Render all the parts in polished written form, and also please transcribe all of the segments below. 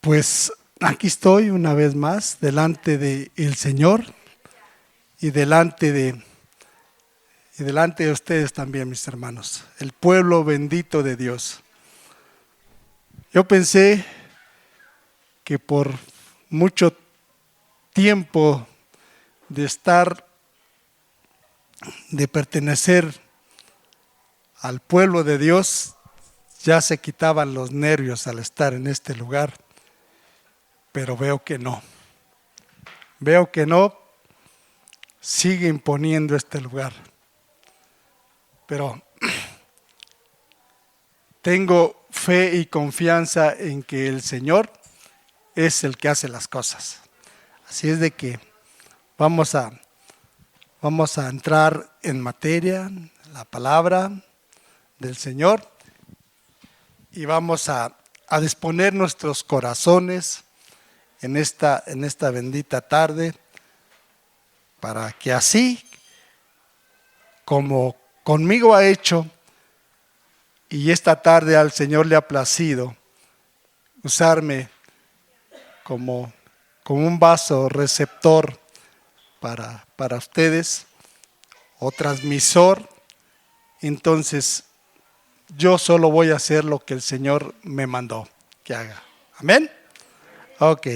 Pues aquí estoy una vez más delante del Señor y delante de ustedes también, mis hermanos, el pueblo bendito de Dios. Yo pensé que por mucho tiempo de pertenecer al pueblo de Dios, ya se quitaban los nervios al estar en este lugar, pero veo que no, sigue imponiendo este lugar. Pero tengo fe y confianza en que el Señor es el que hace las cosas. Así es de que vamos a entrar en materia, la palabra del Señor, y vamos a disponer nuestros corazones en esta bendita tarde, para que así como conmigo ha hecho, y esta tarde al Señor le ha placido usarme como un vaso receptor para ustedes, o transmisor, entonces yo solo voy a hacer lo que el Señor me mandó que haga. ¿Amén? Ok.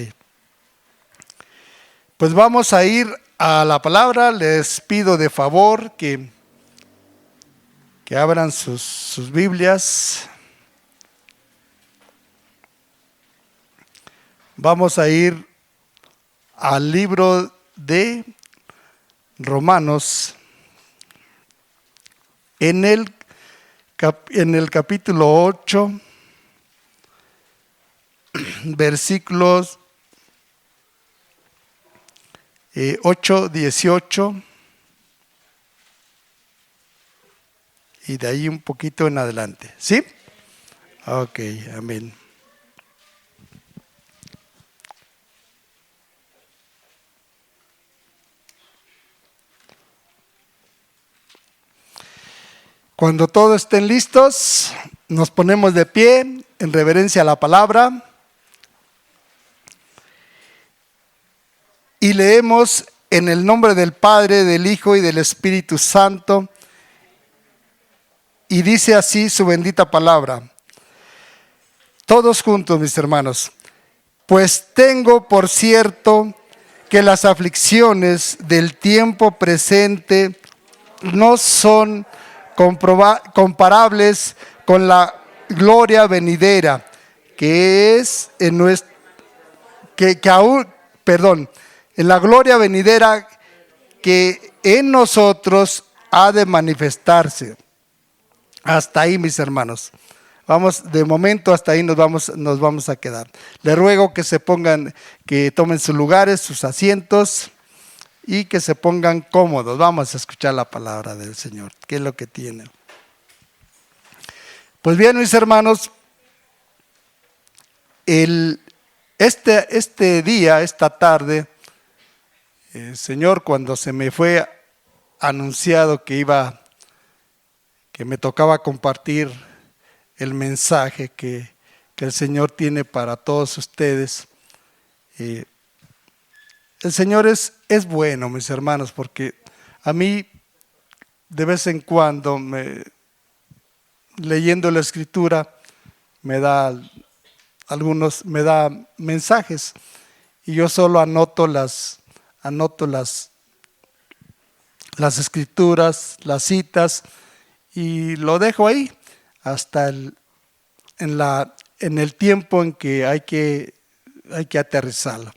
Pues vamos a ir a la palabra. Les pido de favor que abran sus Biblias. Vamos a ir al libro de Romanos, en el capítulo 8, versículos 8, 18, y de ahí un poquito en adelante. ¿Sí? Ok, amén. Cuando todos estén listos, nos ponemos de pie en reverencia a la palabra y leemos en el nombre del Padre, del Hijo y del Espíritu Santo. Y dice así su bendita palabra. Todos juntos, mis hermanos. Pues tengo por cierto que las aflicciones del tiempo presente no son comparables con la gloria venidera en la gloria venidera que en nosotros ha de manifestarse. Hasta ahí, mis hermanos. Vamos, de momento hasta ahí nos vamos a quedar. Les ruego que tomen sus lugares, sus asientos, y que se pongan cómodos. Vamos a escuchar la palabra del Señor. ¿Qué es lo que tiene? Pues bien, mis hermanos, este día, esta tarde, el Señor, cuando se me fue anunciado que me tocaba compartir el mensaje que el Señor tiene para todos ustedes, el Señor es bueno, mis hermanos, porque a mí de vez en cuando, leyendo la Escritura, me da mensajes, y yo solo anoto las Escrituras, las citas, y lo dejo ahí hasta en el tiempo en que hay que aterrizarlo.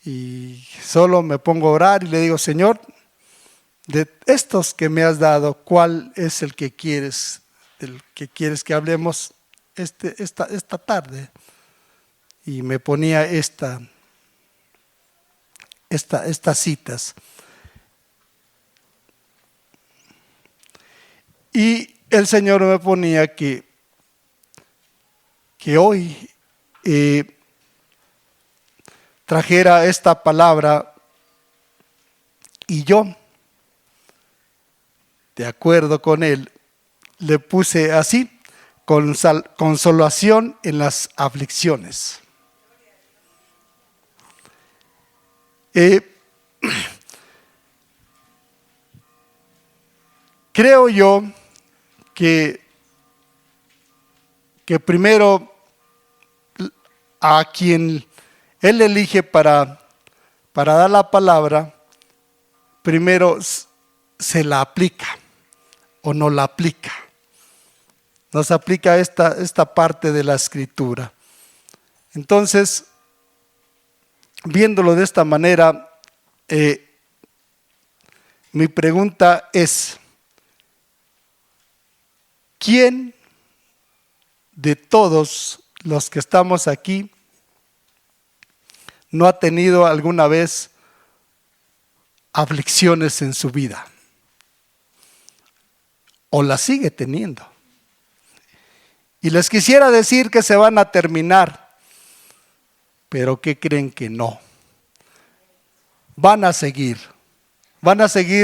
Y solo me pongo a orar y le digo: Señor, de estos que me has dado, ¿cuál es el que quieres, que hablemos esta tarde? Y me ponía estas citas. Y el Señor me ponía que hoy trajera esta palabra, y yo, de acuerdo con él, le puse así: consolación en las aflicciones. Eh, creo yo que primero a quien Él elige para dar la palabra, primero se la aplica o no la aplica. Nos aplica esta parte de la escritura. Entonces, viéndolo de esta manera, mi pregunta es, ¿quién de todos los que estamos aquí no ha tenido alguna vez aflicciones en su vida? ¿O las sigue teniendo? Y les quisiera decir que se van a terminar, pero ¿qué creen que no? Van a seguir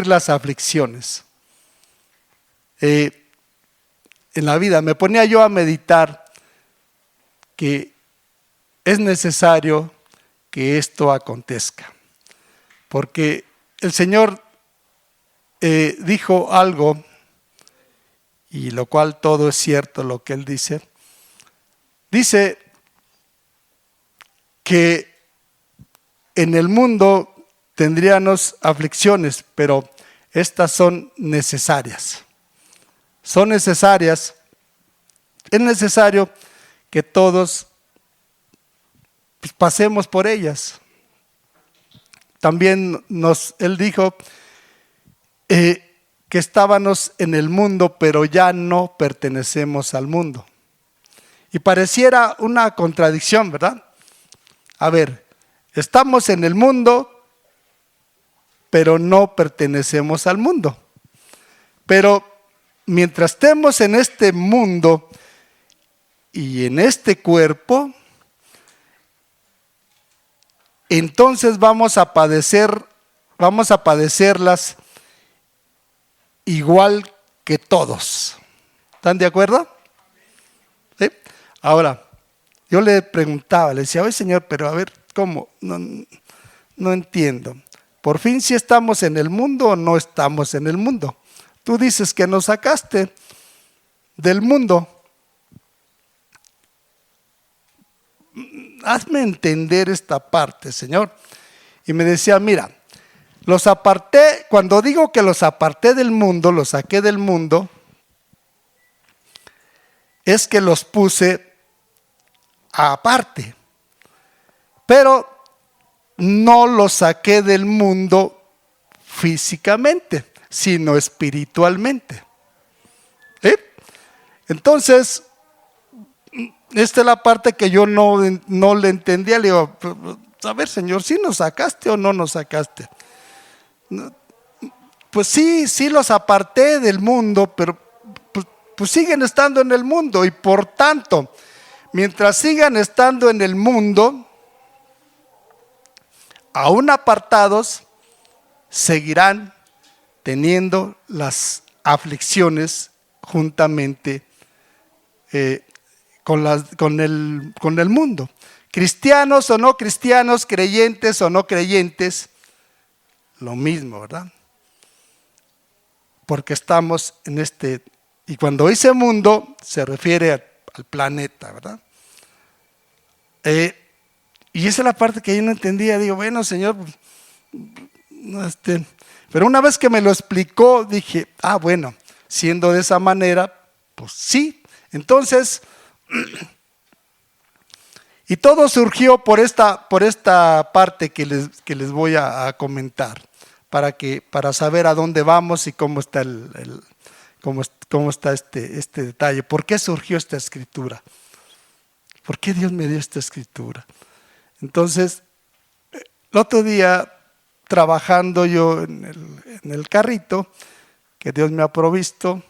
las aflicciones. En la vida me ponía yo a meditar que es necesario que esto acontezca, porque el Señor dijo algo, y lo cual todo es cierto lo que Él dice. Dice que en el mundo tendríamos aflicciones, pero estas son necesarias. Son necesarias. Es necesario que todos pasemos por ellas. También Él dijo que estábamos en el mundo, pero ya no pertenecemos al mundo. Y pareciera una contradicción, ¿verdad? A ver, estamos en el mundo, pero no pertenecemos al mundo. Pero mientras estemos en este mundo y en este cuerpo, entonces vamos a padecerlas igual que todos. ¿Están de acuerdo? ¿Sí? Ahora, yo le preguntaba, le decía, oye Señor, pero a ver, ¿cómo? No entiendo. ¿Por fin si estamos en el mundo o no estamos en el mundo? Tú dices que nos sacaste del mundo. Hazme entender esta parte, Señor. Y me decía, mira, los aparté, cuando digo que los aparté del mundo, los saqué del mundo, es que los puse aparte. Pero no los saqué del mundo físicamente, sino espiritualmente. ¿Sí? Entonces, esta es la parte que yo no le entendía. Le digo, a ver, Señor, ¿sí nos sacaste o no nos sacaste? Pues sí los aparté del mundo, pero pues siguen estando en el mundo. Y por tanto, mientras sigan estando en el mundo, aún apartados, seguirán teniendo las aflicciones juntamente con el mundo. Cristianos o no cristianos, creyentes o no creyentes, lo mismo, ¿verdad? Porque estamos en este, y cuando dice mundo, se refiere al planeta, ¿verdad? Y esa es la parte que yo no entendía. Digo, bueno, Señor, pero una vez que me lo explicó, dije, bueno, siendo de esa manera, pues sí. Entonces, y todo surgió por esta parte que les voy a comentar, para saber a dónde vamos y cómo está cómo está este detalle. ¿Por qué surgió esta escritura? ¿Por qué Dios me dio esta escritura? Entonces, el otro día, trabajando yo en el carrito que Dios me ha provisto,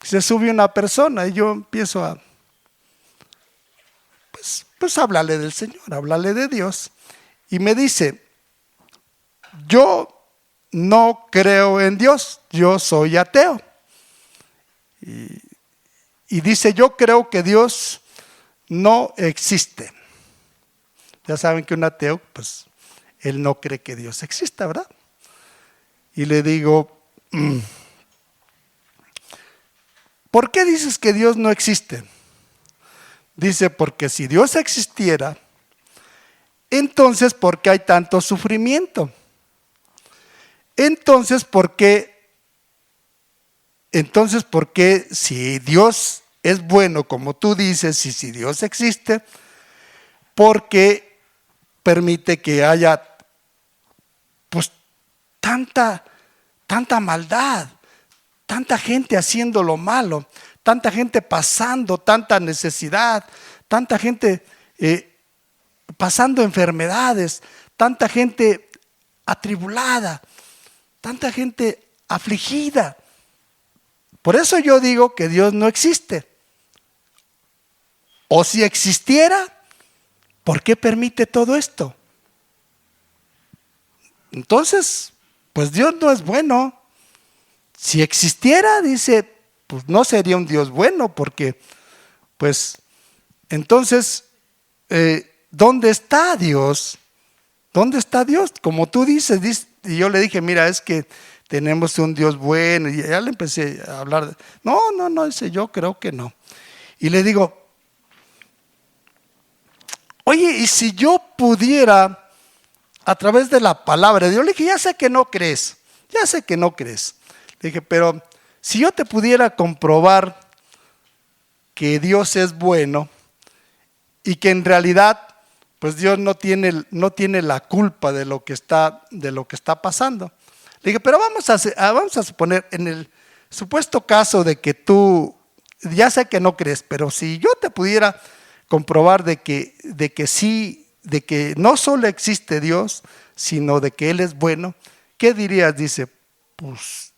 se sube una persona y yo empiezo a hablarle del Señor, hablarle de Dios, y me dice, yo no creo en Dios, yo soy ateo. Y dice, yo creo que Dios no existe. Ya saben que un ateo, pues, él no cree que Dios exista, ¿verdad? Y le digo, ¿por qué dices que Dios no existe? Dice, porque si Dios existiera, entonces ¿por qué hay tanto sufrimiento? Entonces, ¿por qué si Dios es bueno, como tú dices, y si Dios existe, por qué permite que haya pues tanta maldad, tanta gente haciendo lo malo, tanta gente pasando tanta necesidad, tanta gente pasando enfermedades, tanta gente atribulada, tanta gente afligida? Por eso yo digo que Dios no existe. O si existiera, ¿por qué permite todo esto? Entonces, pues Dios no es bueno. Si existiera, dice, pues no sería un Dios bueno, porque, pues, entonces, ¿dónde está Dios? ¿Dónde está Dios? Como tú dices, y yo le dije, mira, es que tenemos un Dios bueno, y ya le empecé a hablar, no, dice, yo creo que no. Y le digo, oye, y si yo pudiera, a través de la palabra de Dios, le dije, ya sé que no crees. Le dije, pero si yo te pudiera comprobar que Dios es bueno y que en realidad, pues Dios no tiene la culpa de lo que está pasando. Le dije, pero vamos a suponer, en el supuesto caso de que tú, ya sé que no crees, pero si yo te pudiera comprobar de que sí, de que no solo existe Dios, sino de que Él es bueno, ¿qué dirías? Dice, pues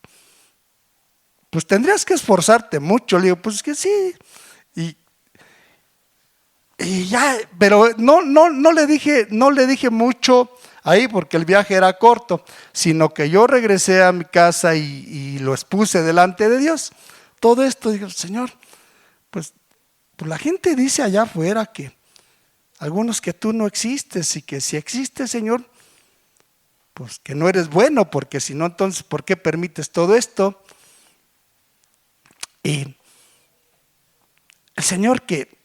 tendrías que esforzarte mucho. Le digo, pues que sí. Y ya, pero no le dije mucho ahí porque el viaje era corto, sino que yo regresé a mi casa y lo expuse delante de Dios. Todo esto, digo, Señor, pues la gente dice allá afuera que algunos que tú no existes y que si existes, Señor, pues que no eres bueno, porque si no, entonces, ¿por qué permites todo esto? Y el Señor que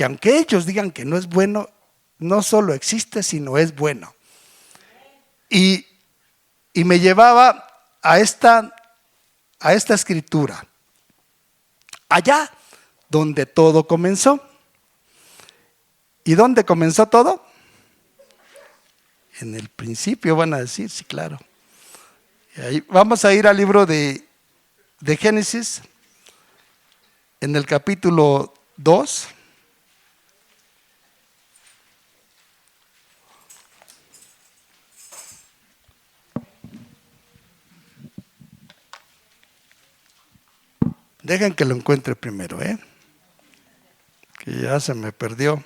aunque ellos digan que no es bueno, no solo existe, sino es bueno. Y me llevaba a esta escritura, allá donde todo comenzó. ¿Y dónde comenzó todo? En el principio, van a decir, sí, claro. Y ahí vamos a ir al libro de Génesis, en el capítulo 2. Dejen que lo encuentre primero, que ya se me perdió.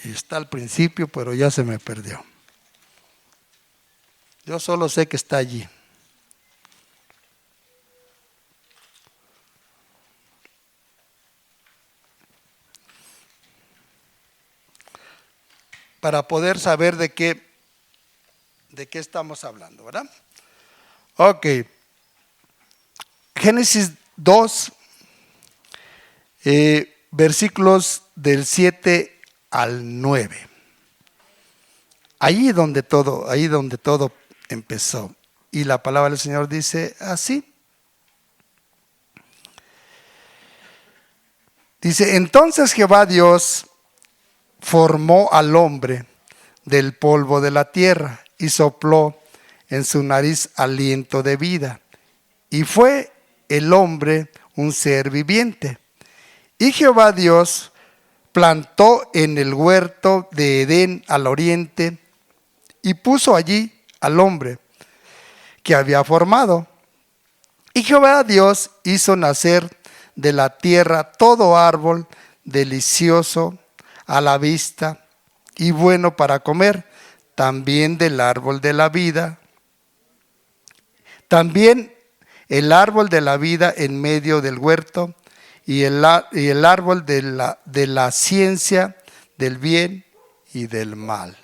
Y está al principio, pero ya se me perdió. Yo solo sé que está allí. Para poder saber de qué estamos hablando, ¿verdad? Ok. Génesis 2, versículos del 7 al 9. Ahí donde todo empezó. Y la palabra del Señor dice así. Dice, entonces Jehová Dios formó al hombre del polvo de la tierra y sopló en su nariz aliento de vida. Y fue el hombre un ser viviente. Y Jehová Dios plantó en el huerto de Edén al oriente y puso allí al hombre que había formado. Y Jehová Dios hizo nacer de la tierra todo árbol delicioso a la vista y bueno para comer, también del árbol de la vida. También el árbol de la vida en medio del huerto y el árbol de la ciencia del bien y del mal.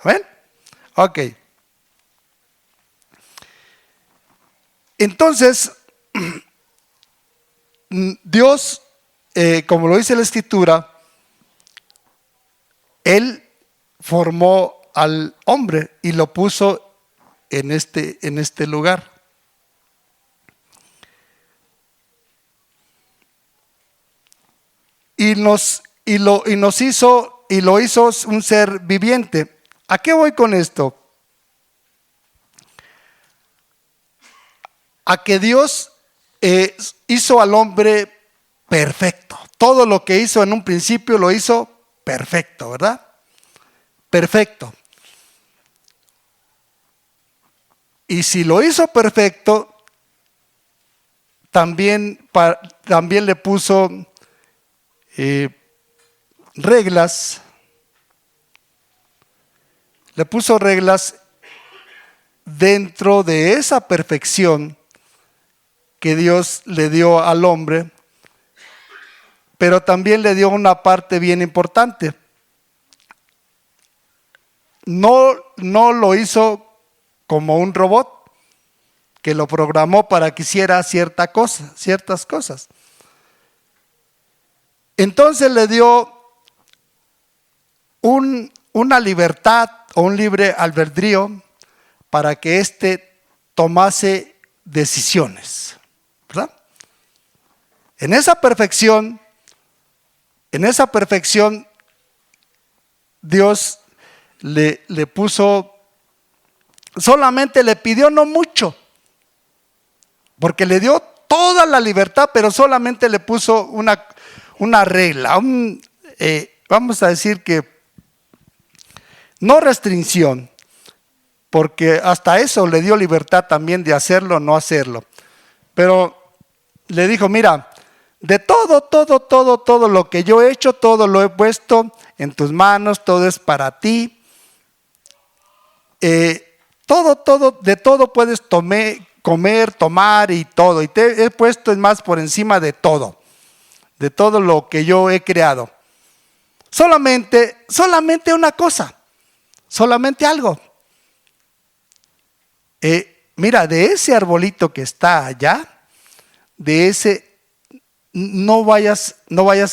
¿Ven? Ok. Entonces, Dios, como lo dice la Escritura, Él formó al hombre y lo puso en este lugar. Y lo hizo un ser viviente. ¿A qué voy con esto? A que Dios hizo al hombre perfecto. Todo lo que hizo en un principio lo hizo perfecto, ¿verdad? Perfecto. Y si lo hizo perfecto, también le puso reglas. Le puso reglas dentro de esa perfección que Dios le dio al hombre, pero también le dio una parte bien importante. No lo hizo como un robot que lo programó para que hiciera ciertas cosas. Entonces le dio una libertad o un libre albedrío para que éste tomase decisiones, ¿verdad? En esa perfección, Dios le puso, solamente le pidió no mucho, porque le dio toda la libertad, pero solamente le puso una regla, vamos a decir que no restricción, porque hasta eso le dio libertad también de hacerlo o no hacerlo. Pero le dijo, mira, de todo lo que yo he hecho, todo lo he puesto en tus manos, todo es para ti. De todo puedes comer, tomar y todo. Y te he puesto más por encima de todo lo que yo he creado. Solamente una cosa, solamente algo. Mira, de ese arbolito que está allá, de ese no vayas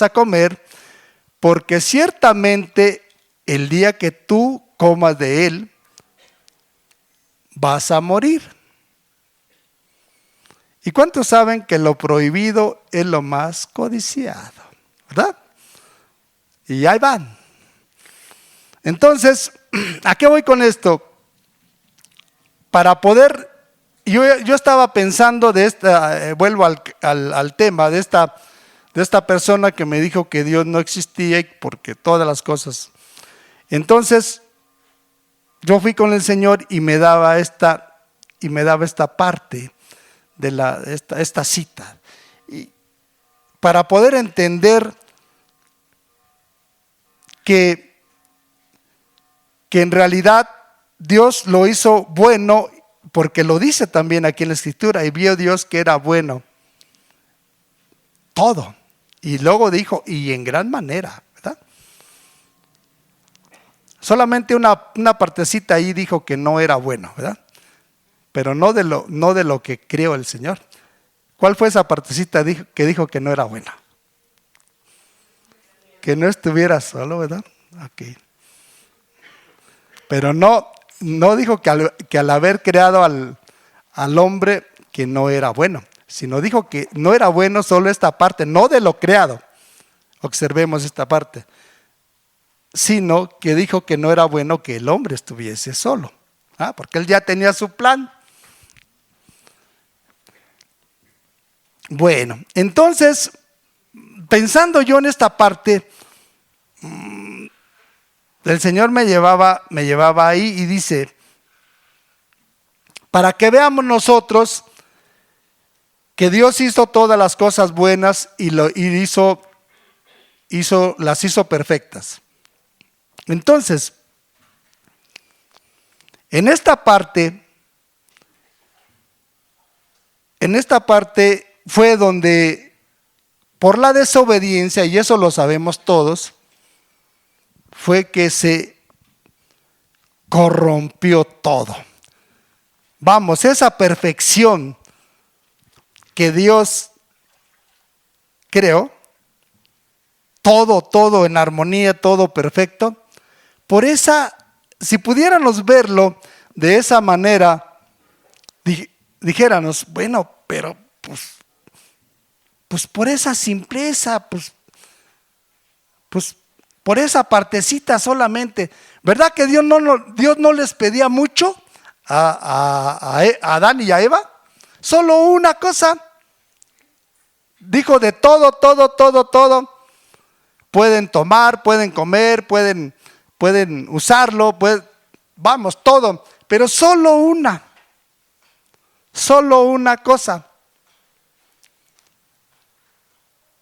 a comer, porque ciertamente el día que tú comas de él, vas a morir. ¿Y cuántos saben que lo prohibido es lo más codiciado? ¿Verdad? Y ahí van. Entonces, ¿a qué voy con esto? Para poder, yo estaba pensando vuelvo al tema de esta persona que me dijo que Dios no existía porque todas las cosas. Entonces, yo fui con el Señor y me daba esta parte de esta cita. Y para poder entender que en realidad Dios lo hizo bueno, porque lo dice también aquí en la Escritura, y vio Dios que era bueno todo. Y luego dijo, y en gran manera, ¿verdad? Solamente una partecita ahí dijo que no era bueno, ¿verdad? Pero no de lo que creó el Señor. ¿Cuál fue esa partecita que dijo que no era buena? Que no estuviera solo, ¿verdad? Okay. Pero no dijo que al haber creado al hombre que no era bueno, sino dijo que no era bueno solo esta parte, no de lo creado. Observemos esta parte. Sino que dijo que no era bueno que el hombre estuviese solo. Porque él ya tenía su plan. Bueno, entonces, pensando yo en esta parte, el Señor me llevaba ahí y dice, para que veamos nosotros que Dios hizo todas las cosas buenas y las hizo perfectas. Entonces, en esta parte fue donde, por la desobediencia, y eso lo sabemos todos, fue que se corrompió todo. Vamos, esa perfección que Dios creó, todo en armonía, todo perfecto, por esa, si pudiéramos verlo de esa manera, dijéramos, bueno, pero pues por esa simpleza, pues por esa partecita solamente, ¿verdad que Dios no les pedía mucho a Adán y a Eva? Solo una cosa, dijo de todo, pueden tomar, pueden comer, pueden usarlo, vamos, todo, pero solo una cosa.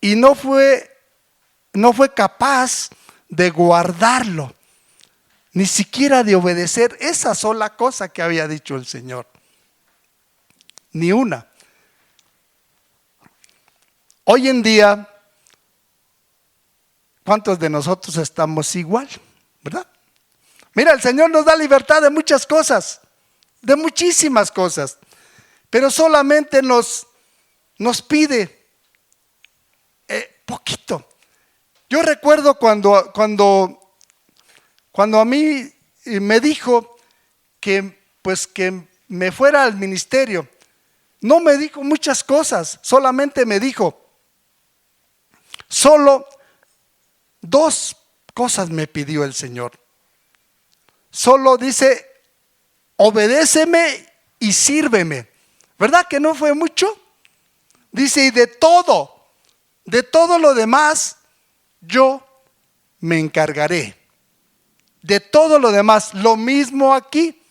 Y no fue capaz de guardarlo, ni siquiera de obedecer esa sola cosa que había dicho el Señor. Ni una. Hoy en día, ¿cuántos de nosotros estamos igual? ¿Verdad? Mira, el Señor nos da libertad de muchas cosas, de muchísimas cosas, pero solamente nos pide poquito. Yo recuerdo cuando a mí me dijo que me fuera al ministerio, no me dijo muchas cosas, solamente me dijo, solo 2 cosas me pidió el Señor. Solo dice, obedéceme y sírveme. ¿Verdad que no fue mucho? Dice, y de todo lo demás, yo me encargaré. De todo lo demás, lo mismo aquí.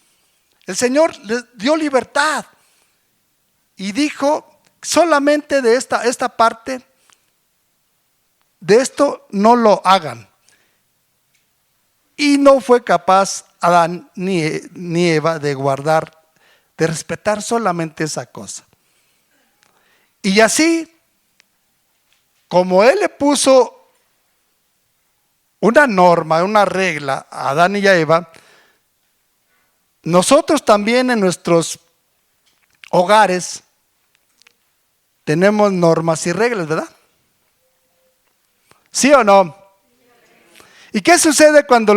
El Señor les dio libertad y dijo, solamente de esta parte, de esto no lo hagan. Y no fue capaz Adán ni Eva de guardar, de respetar solamente esa cosa. Y así, como Él le puso una norma, una regla a Adán y a Eva, nosotros también en nuestros hogares tenemos normas y reglas, ¿verdad? ¿Sí o no? ¿Y qué sucede cuando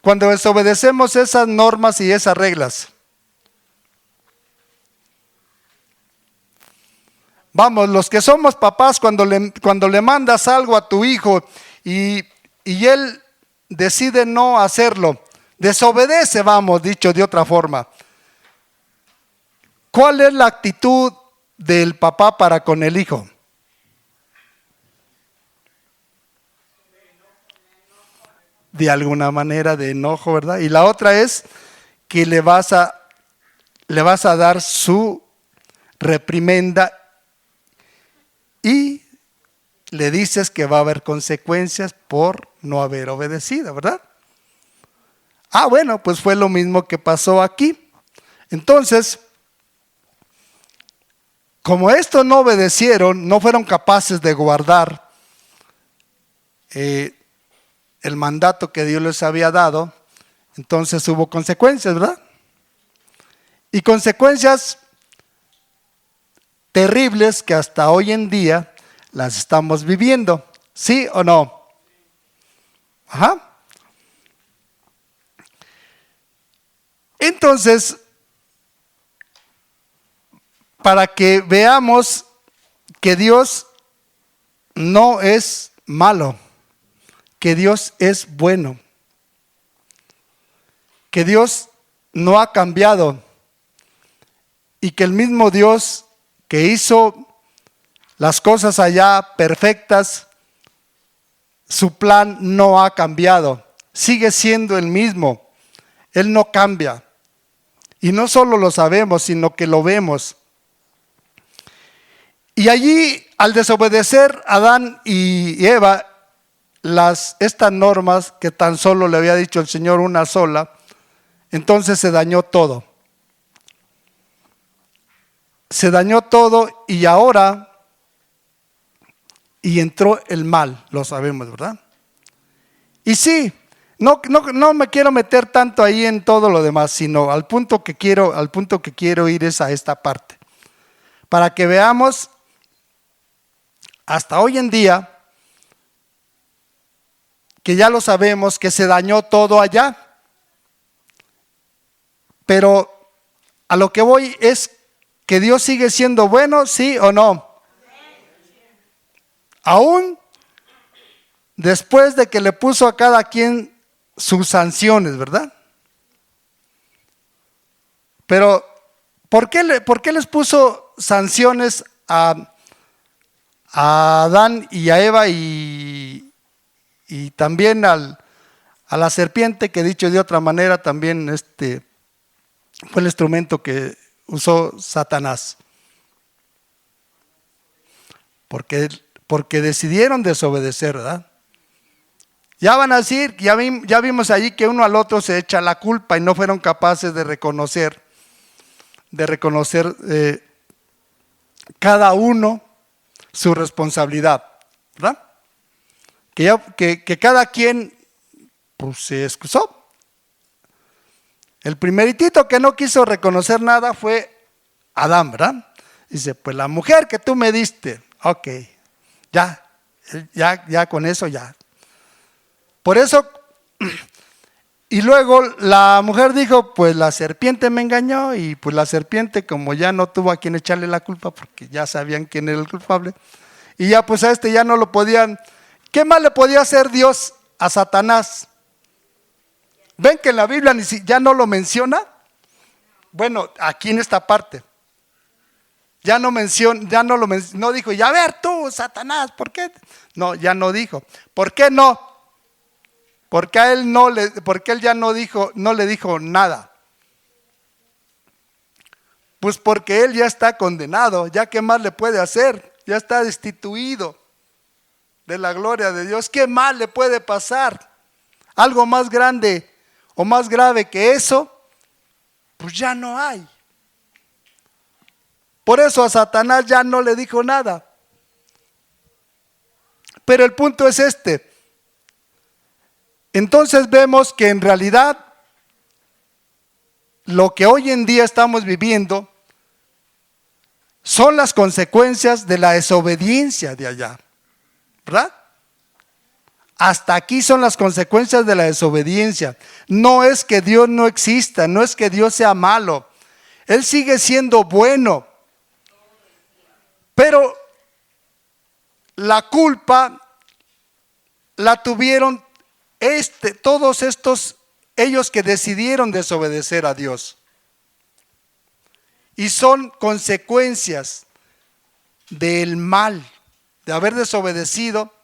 desobedecemos esas normas y esas reglas? Vamos, los que somos papás, cuando le mandas algo a tu hijo y él decide no hacerlo, desobedece, vamos, dicho de otra forma. ¿Cuál es la actitud del papá para con el hijo? De alguna manera de enojo, ¿verdad? Y la otra es que le vas a dar su reprimenda y le dices que va a haber consecuencias por no haber obedecido, ¿verdad? Bueno, pues fue lo mismo que pasó aquí. Entonces, como estos no obedecieron, no fueron capaces de guardar el mandato que Dios les había dado, entonces hubo consecuencias, ¿verdad? Y consecuencias terribles que hasta hoy en día las estamos viviendo, ¿sí o no? Ajá. Entonces, para que veamos que Dios no es malo, que Dios es bueno, que Dios no ha cambiado y que el mismo Dios que hizo las cosas allá perfectas, su plan no ha cambiado, sigue siendo el mismo, Él no cambia. Y no solo lo sabemos, sino que lo vemos. Y allí, al desobedecer Adán y Eva estas normas que tan solo le había dicho el Señor una sola, entonces se dañó todo. Se dañó todo y entró el mal, lo sabemos, ¿verdad? Y sí, No me quiero meter tanto ahí en todo lo demás, sino al punto que quiero ir es a esta parte. Para que veamos, hasta hoy en día, que ya lo sabemos, que se dañó todo allá. Pero a lo que voy es que Dios sigue siendo bueno, ¿sí o no? Aún después de que le puso a cada quien sus sanciones, ¿verdad? Pero ¿por qué les puso sanciones a Adán y a Eva y también a la serpiente, que dicho de otra manera también fue el instrumento que usó Satanás? Porque decidieron desobedecer, ¿verdad? Ya van a decir, ya vimos allí que uno al otro se echa la culpa y no fueron capaces de reconocer cada uno su responsabilidad, ¿verdad? Que cada quien pues se excusó. El primeritito que no quiso reconocer nada fue Adán, ¿verdad? Dice, pues la mujer que tú me diste, ok, ya con eso ya. Por eso, y luego la mujer dijo, pues la serpiente me engañó, y pues la serpiente, como ya no tuvo a quien echarle la culpa, porque ya sabían quién era el culpable, y ya pues a ya no lo podían. ¿Qué más le podía hacer Dios a Satanás? ¿Ven que en la Biblia ya no lo menciona? Bueno, aquí en esta parte no dijo, ya ver tú, Satanás, ¿por qué? No, ya no dijo. ¿Por qué no? Porque él ya no le dijo nada. Pues porque él ya está condenado, ya qué más le puede hacer, ya está destituido de la gloria de Dios. ¿Qué más le puede pasar? Algo más grande o más grave que eso, pues ya no hay. Por eso a Satanás ya no le dijo nada. Pero el punto es este. Entonces vemos que en realidad lo que hoy en día estamos viviendo son las consecuencias de la desobediencia de allá, ¿verdad? Hasta aquí son las consecuencias de la desobediencia. No es que Dios no exista, no es que Dios sea malo. Él sigue siendo bueno. Pero la culpa la tuvieron todos ellos que decidieron desobedecer a Dios. Y son consecuencias del mal, de haber desobedecido,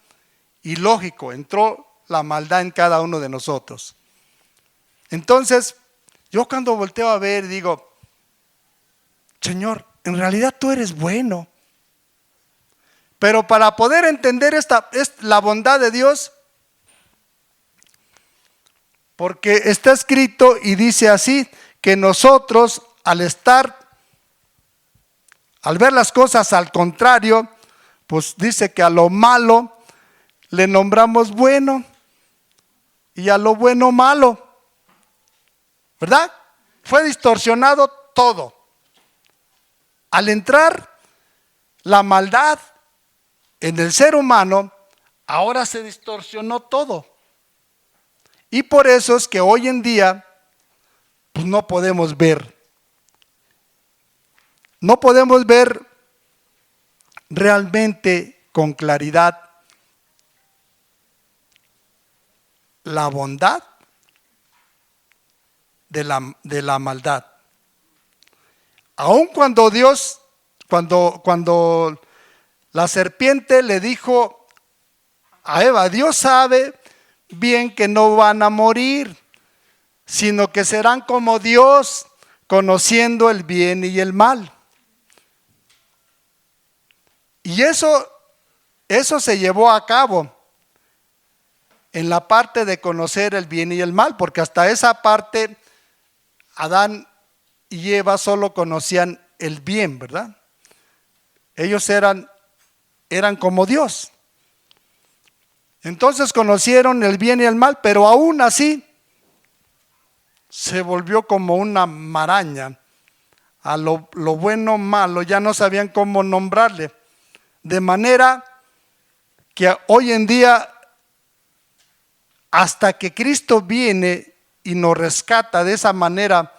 y lógico, entró la maldad en cada uno de nosotros. Entonces, yo cuando volteo a ver digo, Señor, en realidad tú eres bueno. Pero para poder entender la bondad de Dios, porque está escrito y dice así, que nosotros al ver las cosas al contrario, pues dice que a lo malo le nombramos bueno y a lo bueno malo, ¿verdad? Fue distorsionado todo. Al entrar la maldad en el ser humano, ahora se distorsionó todo. Y por eso es que hoy en día pues no podemos ver realmente con claridad la bondad de la maldad. Aun cuando Dios, cuando la serpiente le dijo a Eva, Dios sabe bien que no van a morir, sino que serán como Dios, conociendo el bien y el mal. Y eso se llevó a cabo en la parte de conocer el bien y el mal, porque hasta esa parte Adán y Eva solo conocían el bien, ¿verdad? Ellos eran como Dios. Entonces conocieron el bien y el mal, pero aún así se volvió como una maraña. A lo bueno, malo, ya no sabían cómo nombrarle. De manera que hoy en día, hasta que Cristo viene y nos rescata de esa manera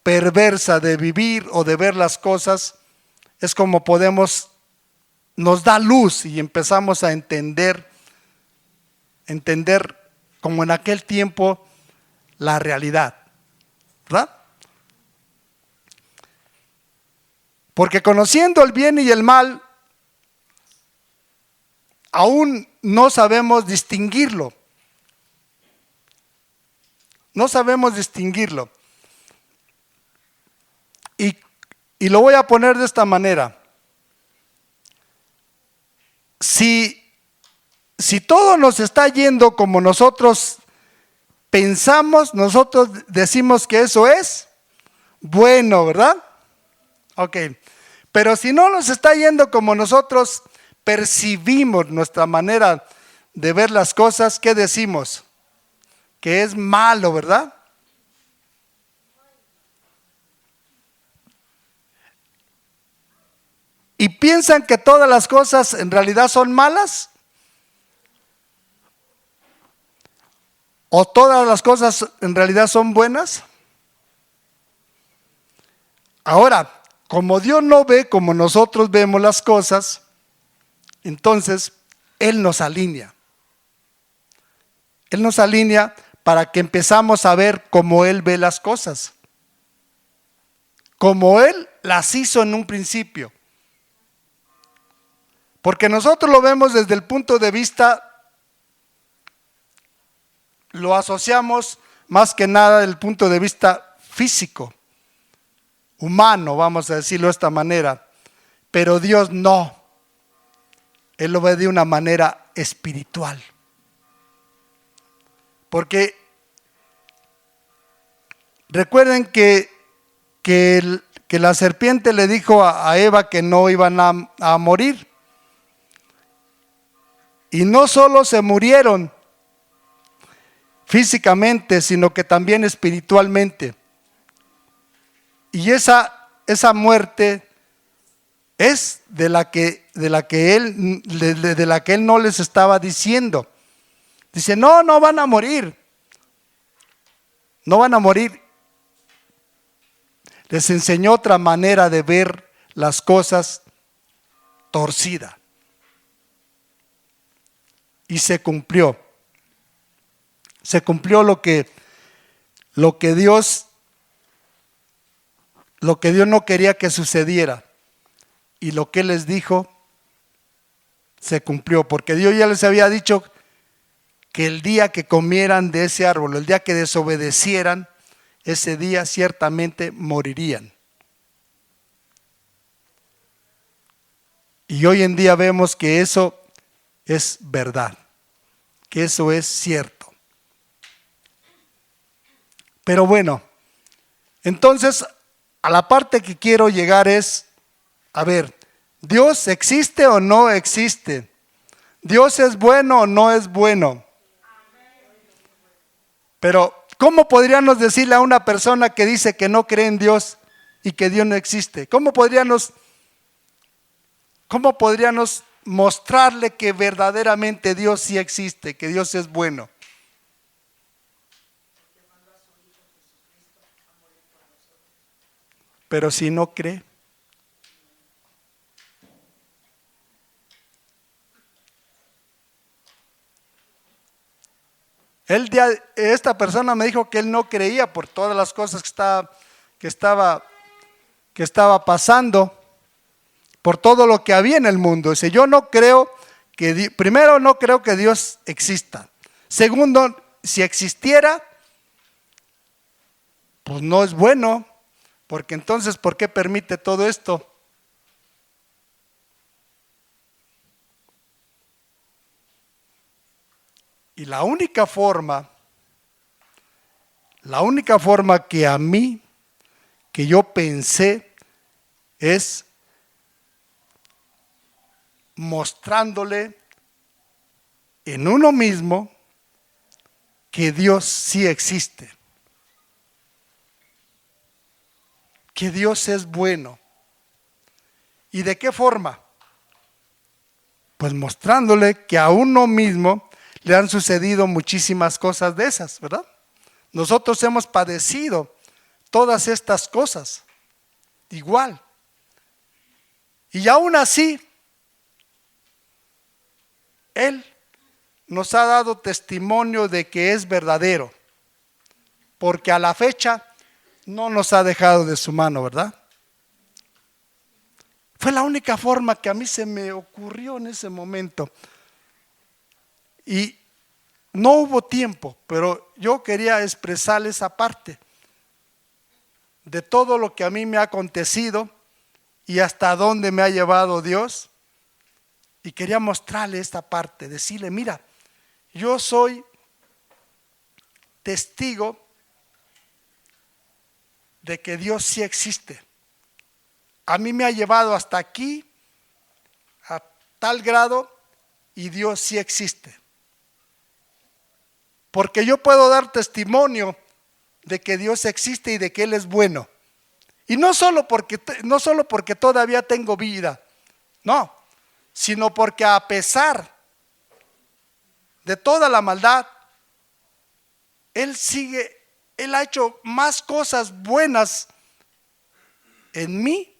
perversa de vivir o de ver las cosas, es como nos da luz y empezamos a entender como en aquel tiempo la realidad, ¿verdad? Porque conociendo el bien y el mal, aún no sabemos distinguirlo. No sabemos distinguirlo. Y lo voy a poner de esta manera. Si todo nos está yendo como nosotros pensamos, nosotros decimos que eso es bueno, ¿verdad? Ok. Pero si no nos está yendo como nosotros percibimos nuestra manera de ver las cosas, ¿qué decimos? Que es malo, ¿verdad? ¿Y piensan que todas las cosas en realidad son malas? ¿O todas las cosas en realidad son buenas? Ahora, como Dios no ve como nosotros vemos las cosas, entonces Él nos alinea. Él nos alinea para que empezamos a ver como Él ve las cosas. Como Él las hizo en un principio. Porque nosotros lo vemos desde el punto de vista, lo asociamos más que nada del punto de vista físico, humano, vamos a decirlo de esta manera. Pero Dios no. Él lo ve de una manera espiritual. Porque recuerden que la serpiente le dijo a Eva que no iban a morir. Y no solo se murieron físicamente, sino que también espiritualmente. Y esa muerte es de la que él no les estaba diciendo. Dice, no van a morir. No van a morir. Les enseñó otra manera de ver las cosas torcida. Y se cumplió. Se cumplió lo que Dios no quería que sucediera. Y lo que Él les dijo se cumplió. Porque Dios ya les había dicho que el día que comieran de ese árbol, el día que desobedecieran, ese día ciertamente morirían. Y hoy en día vemos que eso es verdad, que eso es cierto. Pero bueno, entonces a la parte que quiero llegar es, a ver, ¿Dios existe o no existe? ¿Dios es bueno o no es bueno? Pero ¿cómo podríamos decirle a una persona que dice que no cree en Dios y que Dios no existe? ¿Cómo podríamos mostrarle que verdaderamente Dios sí existe, que Dios es bueno? Pero si no cree. Esta persona me dijo que él no creía por todas las cosas que estaba pasando, por todo lo que había en el mundo. Dice, yo no creo primero no creo que Dios exista. Segundo, si existiera, pues no es bueno, porque entonces, ¿por qué permite todo esto? Y la única forma que yo pensé es mostrándole en uno mismo que Dios sí existe, que Dios es bueno. ¿Y de qué forma? Pues mostrándole que a uno mismo le han sucedido muchísimas cosas de esas, ¿verdad? Nosotros hemos padecido todas estas cosas, igual. Y aún así, Él nos ha dado testimonio de que es verdadero, porque a la fecha no nos ha dejado de su mano, ¿verdad? Fue la única forma que a mí se me ocurrió en ese momento. Y no hubo tiempo, pero yo quería expresar esa parte de todo lo que a mí me ha acontecido y hasta dónde me ha llevado Dios. Y quería mostrarle esta parte, decirle, mira, yo soy testigo de que Dios sí existe. A mí me ha llevado hasta aquí, a tal grado, y Dios sí existe. Porque yo puedo dar testimonio de que Dios existe y de que Él es bueno. Y no solo porque todavía tengo vida, no, sino porque a pesar de toda la maldad, Él ha hecho más cosas buenas en mí,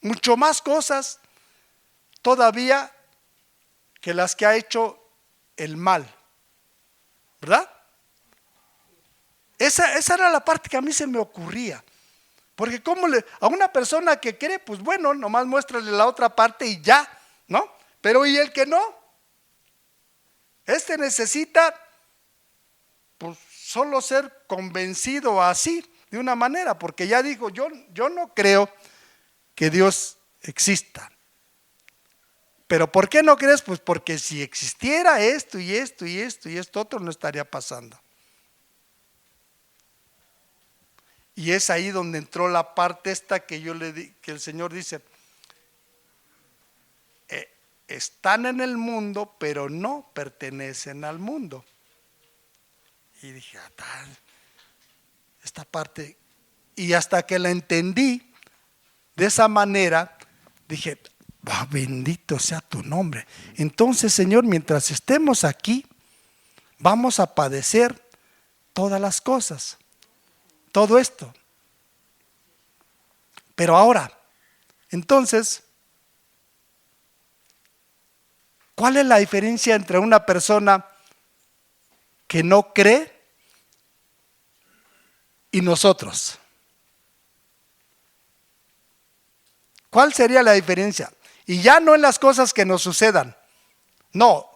mucho más cosas todavía que las que ha hecho el mal, ¿verdad? Esa era la parte que a mí se me ocurría. Porque a una persona que cree, pues bueno, nomás muéstrale la otra parte y ya, ¿no? Pero ¿y el que no? Este necesita pues solo ser convencido así, de una manera, porque ya dijo, yo no creo que Dios exista. ¿Pero por qué no crees? Pues porque si existiera esto y esto y esto y esto otro, no estaría pasando. Y es ahí donde entró la parte esta que que el Señor dice, están en el mundo, pero no pertenecen al mundo. Y dije, esta parte, y hasta que la entendí de esa manera, dije, bendito sea tu nombre. Entonces, Señor, mientras estemos aquí, vamos a padecer todas las cosas, todo esto. Pero ahora, entonces, ¿cuál es la diferencia entre una persona que no cree y nosotros? ¿Cuál sería la diferencia? Y ya no en las cosas que nos sucedan, no.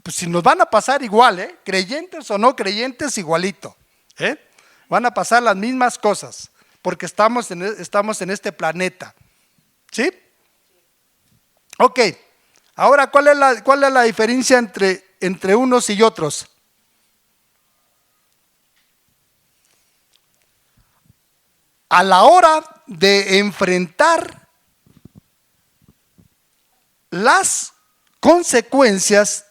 Pues si nos van a pasar igual, creyentes o no creyentes, igualito. Van a pasar las mismas cosas, porque estamos en este planeta. ¿Sí? Ok, ahora ¿cuál es la diferencia entre unos y otros? A la hora de enfrentar las consecuencias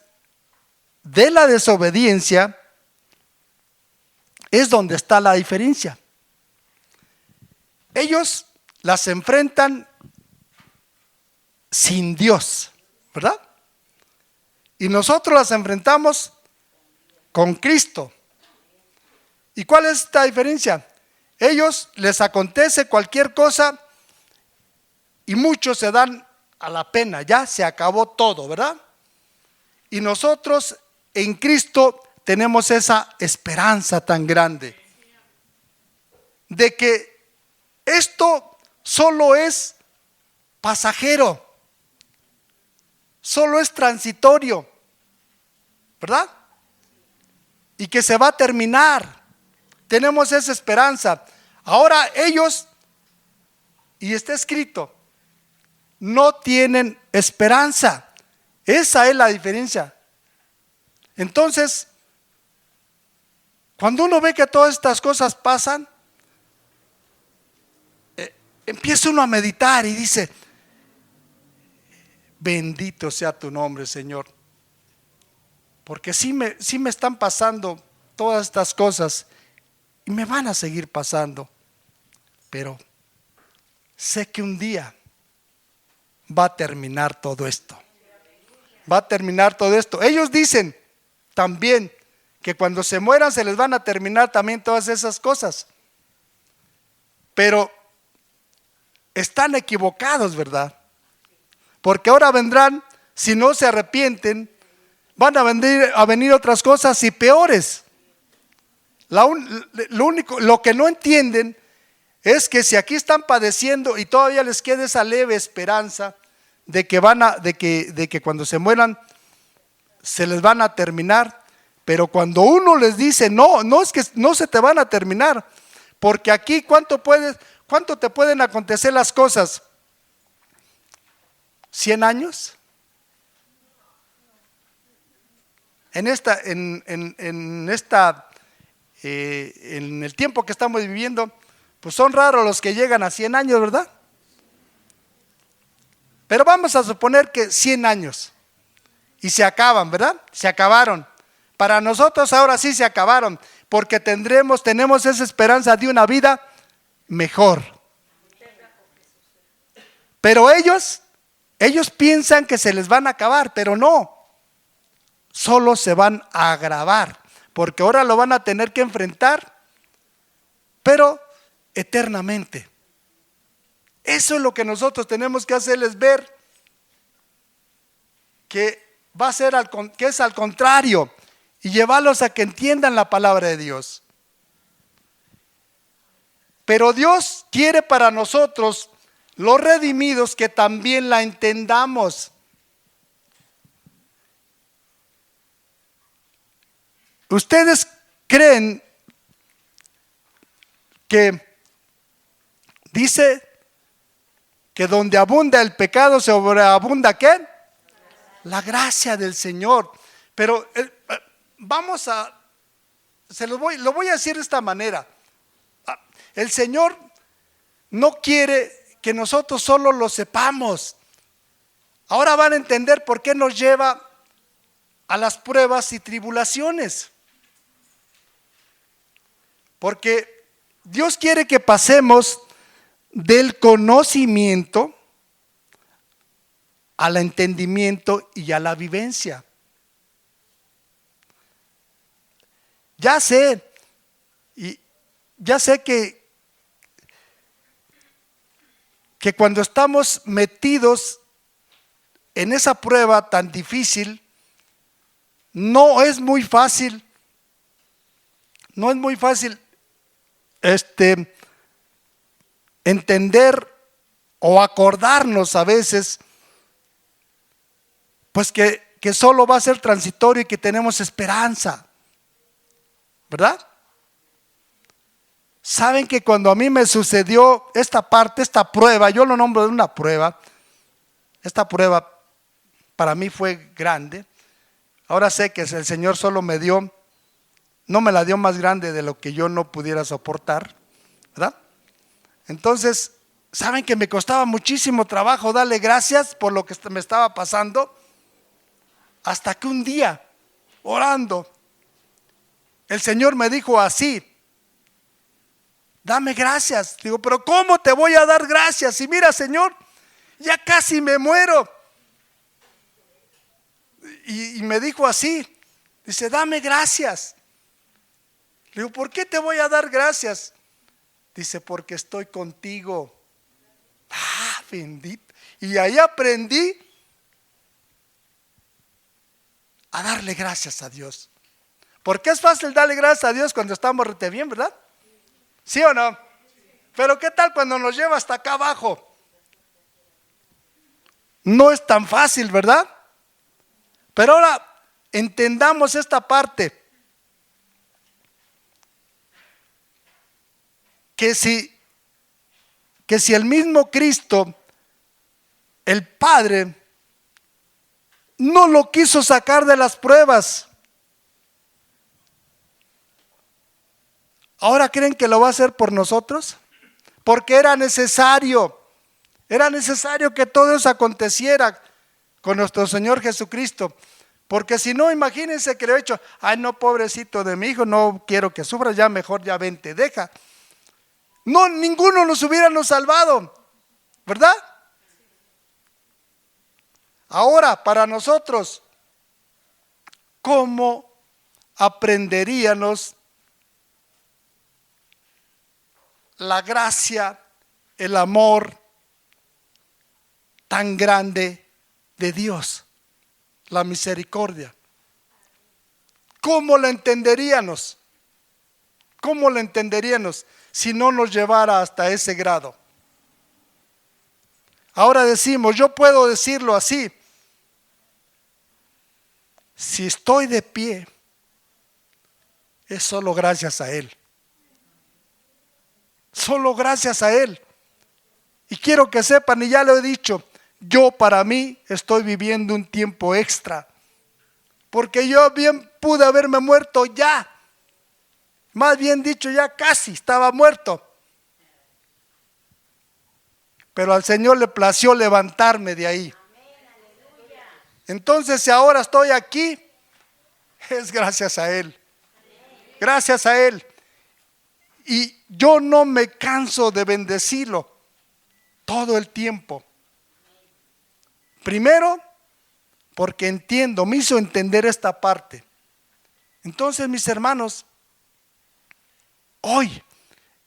de la desobediencia, es donde está la diferencia. Ellos las enfrentan sin Dios, ¿verdad? Y nosotros las enfrentamos con Cristo. ¿Y cuál es esta diferencia? Ellos les acontece cualquier cosa y muchos se dan a la pena, ya se acabó todo, ¿verdad? Y nosotros en Cristo tenemos esa esperanza tan grande de que esto solo es pasajero, solo es transitorio, ¿verdad? Y que se va a terminar. Tenemos esa esperanza. Ahora ellos, y está escrito, no tienen esperanza. Esa es la diferencia. Entonces, cuando uno ve que todas estas cosas pasan, empieza uno a meditar y dice, Bendito sea tu nombre, Señor. Porque sí me están pasando todas estas cosas y me van a seguir pasando. Pero sé que un día va a terminar todo esto. Va a terminar todo esto. Ellos dicen también que cuando se mueran se les van a terminar también todas esas cosas. Pero están equivocados, ¿verdad? Porque ahora vendrán, si no se arrepienten, van a venir otras cosas y peores. Lo que no entienden es que si aquí están padeciendo y todavía les queda esa leve esperanza de que cuando se mueran se les van a terminar, pero cuando uno les dice no es que no se te van a terminar, porque aquí cuánto te pueden acontecer las cosas. ¿100 años? En el tiempo que estamos viviendo, pues son raros los que llegan a 100 años, ¿verdad? Pero vamos a suponer que 100 años y se acaban, ¿verdad? Se acabaron. Para nosotros ahora sí se acabaron, porque tenemos esa esperanza de una vida mejor. Pero ellos piensan que se les van a acabar, pero no. Solo se van a agravar, porque ahora lo van a tener que enfrentar, pero eternamente. Eso es lo que nosotros tenemos que hacerles ver, que va a ser que es al contrario, y llevarlos a que entiendan la palabra de Dios. Pero Dios quiere para nosotros, los redimidos, que también la entendamos. ¿Ustedes creen que dice que donde abunda el pecado sobreabunda ¿qué? La gracia del Señor? Pero lo voy a decir de esta manera. El Señor no quiere que nosotros solo lo sepamos. Ahora van a entender por qué nos lleva a las pruebas y tribulaciones. Porque Dios quiere que pasemos del conocimiento al entendimiento y a la vivencia. Ya sé que cuando estamos metidos en esa prueba tan difícil, no es muy fácil entender o acordarnos a veces, pues que solo va a ser transitorio y que tenemos esperanza, ¿verdad? Saben que cuando a mí me sucedió esta prueba, yo lo nombro de una prueba, esta prueba para mí fue grande. Ahora sé que el Señor solo no me la dio más grande de lo que yo no pudiera soportar, ¿verdad? Entonces, saben que me costaba muchísimo trabajo darle gracias por lo que me estaba pasando, hasta que un día, orando, el Señor me dijo así: dame gracias. Digo, pero ¿cómo te voy a dar gracias? Y mira, Señor, ya casi me muero. Y me dijo así, dice, dame gracias. Le digo, ¿por qué te voy a dar gracias? Dice, porque estoy contigo. Ah, bendito. Y ahí aprendí a darle gracias a Dios. Porque es fácil darle gracias a Dios cuando estamos rete bien, ¿verdad? ¿Sí o no? Pero ¿qué tal cuando nos lleva hasta acá abajo? No es tan fácil, ¿verdad? Pero ahora entendamos esta parte. Que si el mismo Cristo, el Padre, no lo quiso sacar de las pruebas, ¿ahora creen que lo va a hacer por nosotros? Porque era necesario que todo eso aconteciera. con nuestro Señor Jesucristo. Porque si no, imagínense que le he dicho, ay no, pobrecito de mi hijo, no quiero que sufra, ya mejor ya vente, deja. No, ninguno nos hubiéramos salvado, ¿verdad? Ahora, para nosotros, ¿cómo aprenderíamos la gracia, el amor tan grande de Dios, la misericordia? ¿Cómo la entenderíamos? ¿Cómo la entenderíamos si no nos llevara hasta ese grado? Ahora decimos, yo puedo decirlo así: si estoy de pie, es solo gracias a Él. Solo gracias a Él. Y quiero que sepan, y ya lo he dicho, yo para mí estoy viviendo un tiempo extra. Porque yo bien pude haberme muerto ya. Más bien dicho, ya casi estaba muerto. Pero al Señor le plació levantarme de ahí. Entonces, si ahora estoy aquí, es gracias a Él. Gracias a Él. Y yo no me canso de bendecirlo todo el tiempo. Primero, porque entiendo, me hizo entender esta parte. Entonces, mis hermanos, hoy,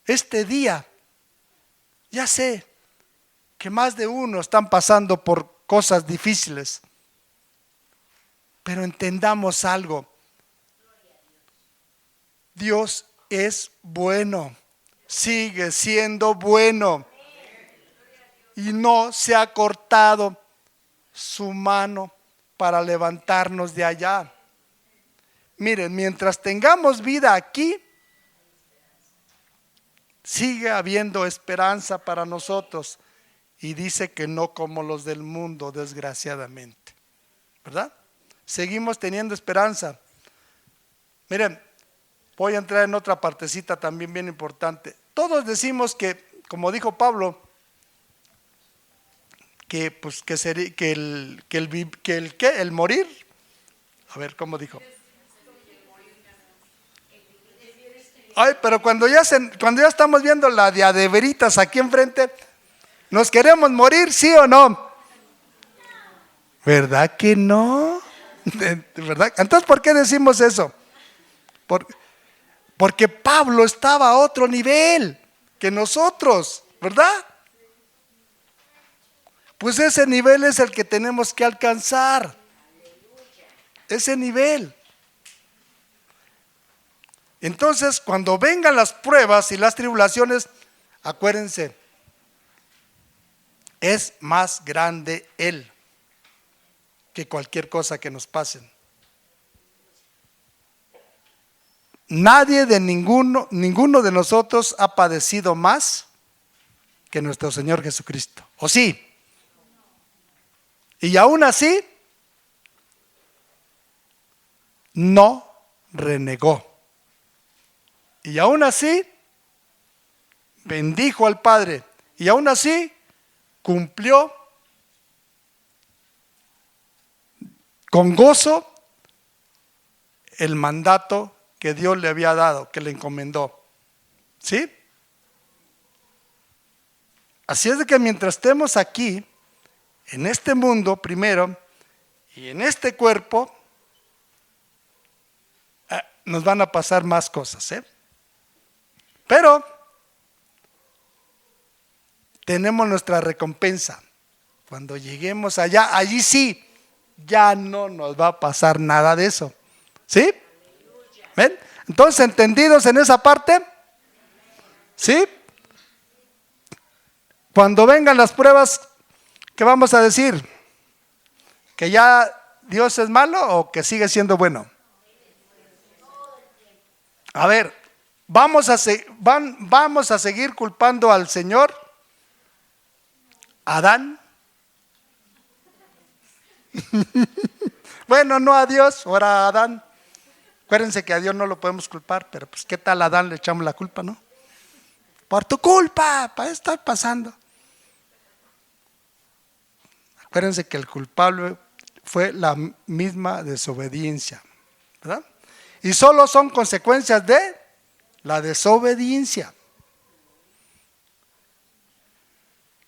este día, ya sé que más de uno están pasando por cosas difíciles. Pero entendamos algo. Dios es bueno, sigue siendo bueno, y no se ha cortado su mano para levantarnos de allá. Miren, mientras tengamos vida aquí, sigue habiendo esperanza para nosotros, y dice que no como los del mundo, desgraciadamente, ¿verdad? Seguimos teniendo esperanza. Miren, voy a entrar en otra partecita también bien importante. Todos decimos que, como dijo Pablo, que pues que sería que el morir. A ver, ¿cómo dijo? Ay, pero cuando ya estamos viendo la de veritas aquí enfrente, ¿nos queremos morir, sí o no? ¿Verdad que no? ¿Verdad? Entonces, ¿por qué decimos eso? Porque Pablo estaba a otro nivel que nosotros, ¿verdad? Pues ese nivel es el que tenemos que alcanzar. Ese nivel. Entonces, cuando vengan las pruebas y las tribulaciones, acuérdense, es más grande Él que cualquier cosa que nos pase. Nadie de ninguno de nosotros ha padecido más que nuestro Señor Jesucristo. ¿O sí? Y aún así, no renegó. Y aún así, bendijo al Padre. Y aún así, cumplió con gozo el mandato que Dios le había dado, que le encomendó. ¿Sí? Así es de que mientras estemos aquí, en este mundo primero, y en este cuerpo, nos van a pasar más cosas, ¿eh? Pero tenemos nuestra recompensa. Cuando lleguemos allá, allí sí, ya no nos va a pasar nada de eso. ¿Sí? ¿Ven? Entonces, ¿entendidos en esa parte? ¿Sí? Cuando vengan las pruebas, ¿qué vamos a decir? ¿Que ya Dios es malo o que sigue siendo bueno? A ver, vamos a seguir culpando al Señor Adán. Bueno, no a Dios, ahora a Adán. Acuérdense que a Dios no lo podemos culpar, pero pues ¿qué tal a Adán le echamos la culpa, no? Por tu culpa, para eso está pasando. Acuérdense que el culpable fue la misma desobediencia, ¿verdad? Y solo son consecuencias de la desobediencia.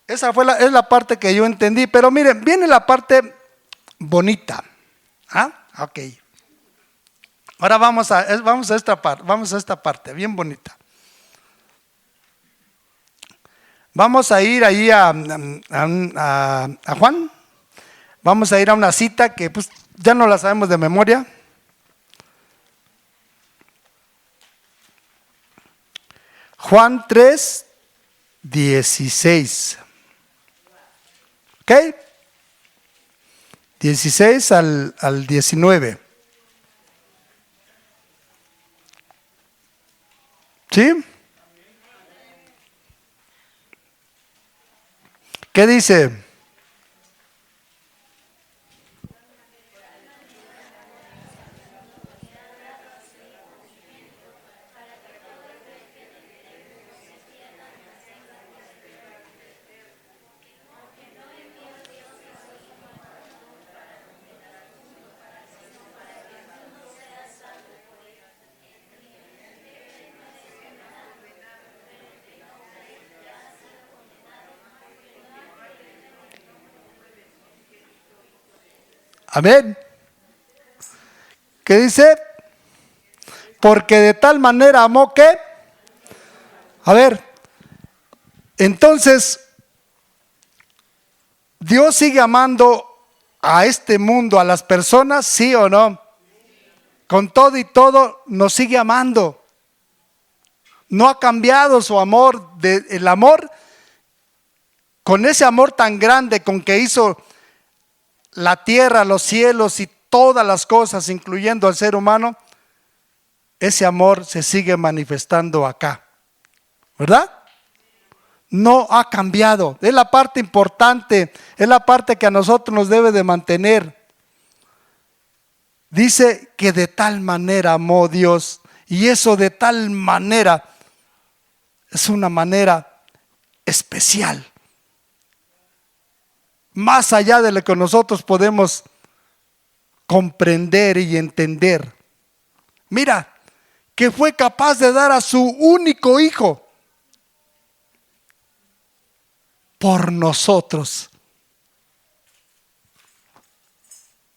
Esa es la parte que yo entendí. Pero miren, viene la parte bonita. ¿Ah? Ok. Ahora vamos a esta parte bien bonita. Vamos a ir ahí a Juan. Vamos a ir a una cita que pues ya no la sabemos de memoria. Juan 3, 16. ¿Ok? 16 al 19. ¿Sí? ¿Qué dice? Amén. ¿Qué dice? Porque de tal manera amó que. A ver, entonces, ¿Dios sigue amando a este mundo, a las personas, sí o no? Con todo y todo, nos sigue amando. No ha cambiado su amor, el amor, con ese amor tan grande con que hizo la tierra, los cielos y todas las cosas, incluyendo al ser humano. Ese amor se sigue manifestando acá, ¿verdad? No ha cambiado. Es la parte importante, es la parte que a nosotros nos debe de mantener. Dice que de tal manera amó Dios, y eso de tal manera es una manera especial, más allá de lo que nosotros podemos comprender y entender. Mira, que fue capaz de dar a su único hijo por nosotros.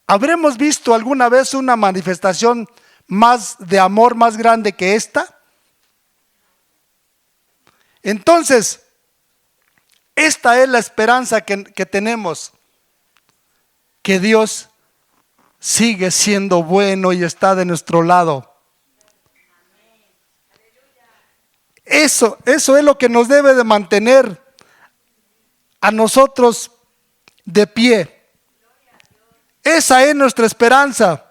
¿Habremos visto alguna vez una manifestación más de amor más grande que esta? Entonces, esta es la esperanza que tenemos, que Dios sigue siendo bueno y está de nuestro lado. Eso es lo que nos debe de mantener a nosotros de pie. Esa es nuestra esperanza.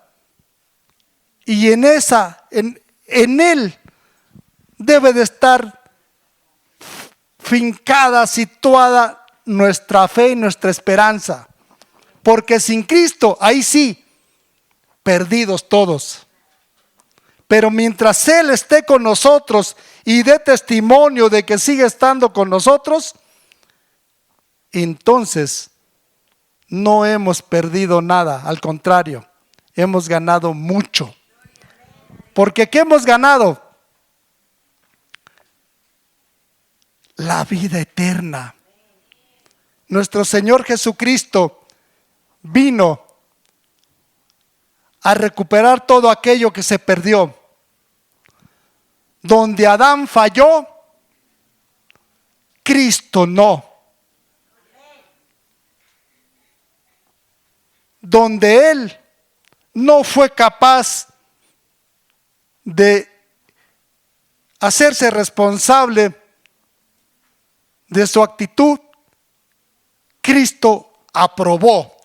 Y en Él debe de estar fincada, situada nuestra fe y nuestra esperanza. Porque sin Cristo, ahí sí, perdidos todos. Pero mientras Él esté con nosotros y dé testimonio de que sigue estando con nosotros, entonces no hemos perdido nada. Al contrario, hemos ganado mucho. Porque ¿qué hemos ganado? La vida eterna. Nuestro Señor Jesucristo vino a recuperar todo aquello que se perdió. Donde Adán falló, Cristo no. Donde Él no fue capaz de hacerse responsable de su actitud, Cristo aprobó.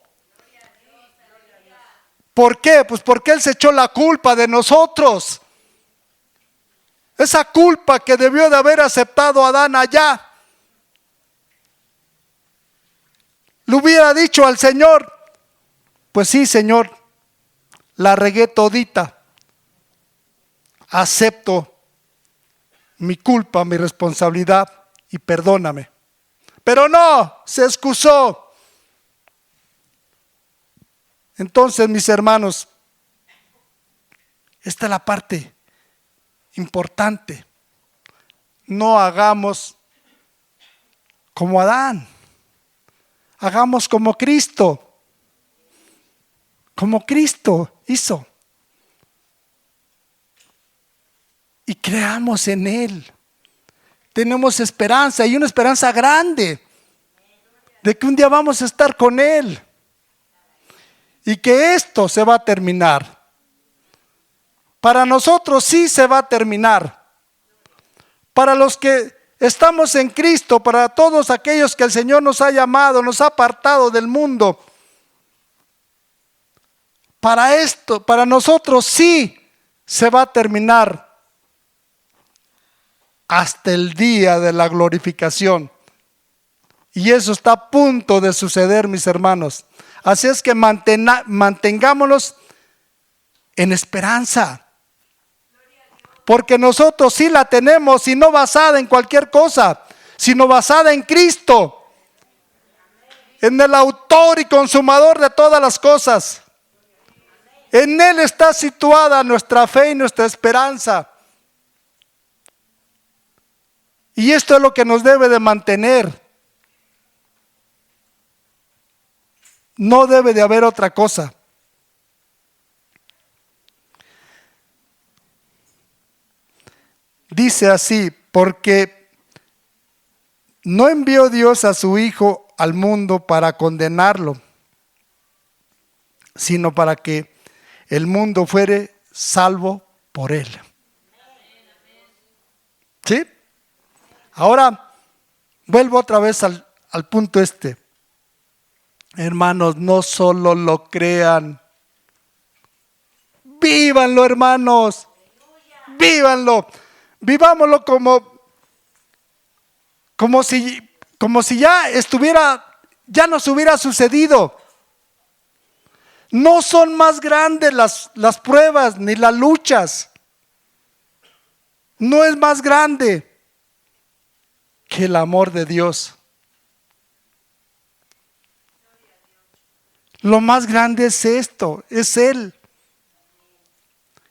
¿Por qué? Pues porque Él se echó la culpa de nosotros. Esa culpa que debió de haber aceptado Adán allá. Le hubiera dicho al Señor: pues sí, Señor, la regué todita. Acepto mi culpa, mi responsabilidad y perdóname. Pero no, se excusó. Entonces, mis hermanos, esta es la parte importante. No hagamos como Adán, hagamos como Cristo hizo. Y creamos en Él. Tenemos esperanza, y una esperanza grande de que un día vamos a estar con Él y que esto se va a terminar. Para nosotros sí se va a terminar. Para los que estamos en Cristo, para todos aquellos que el Señor nos ha llamado, nos ha apartado del mundo, para nosotros sí se va a terminar hasta el día de la glorificación. Y eso está a punto de suceder, mis hermanos. Así es que mantengámonos en esperanza. Porque nosotros sí la tenemos, y no basada en cualquier cosa, sino basada en Cristo, en el autor y consumador de todas las cosas. En Él está situada nuestra fe y nuestra esperanza. Y esto es lo que nos debe de mantener. No debe de haber otra cosa. Dice así: porque no envió Dios a su Hijo al mundo para condenarlo, sino para que el mundo fuere salvo por Él. ¿Sí? Ahora, vuelvo otra vez al punto este. Hermanos, no solo lo crean, vívanlo, hermanos, vívanlo. Vivámoslo como si ya nos hubiera sucedido. No son más grandes las pruebas ni las luchas. No es más grande que el amor de Dios. Lo más grande es esto, es Él.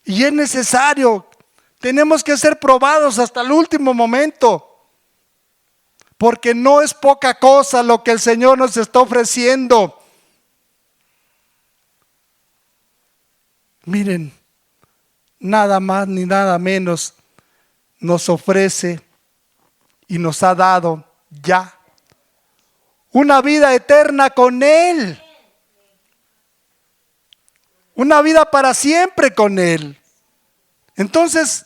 Y es necesario. Tenemos que ser probados hasta el último momento, porque no es poca cosa lo que el Señor nos está ofreciendo. Miren, nada más ni nada menos nos ofrece y nos ha dado ya una vida eterna con Él, una vida para siempre con Él. Entonces,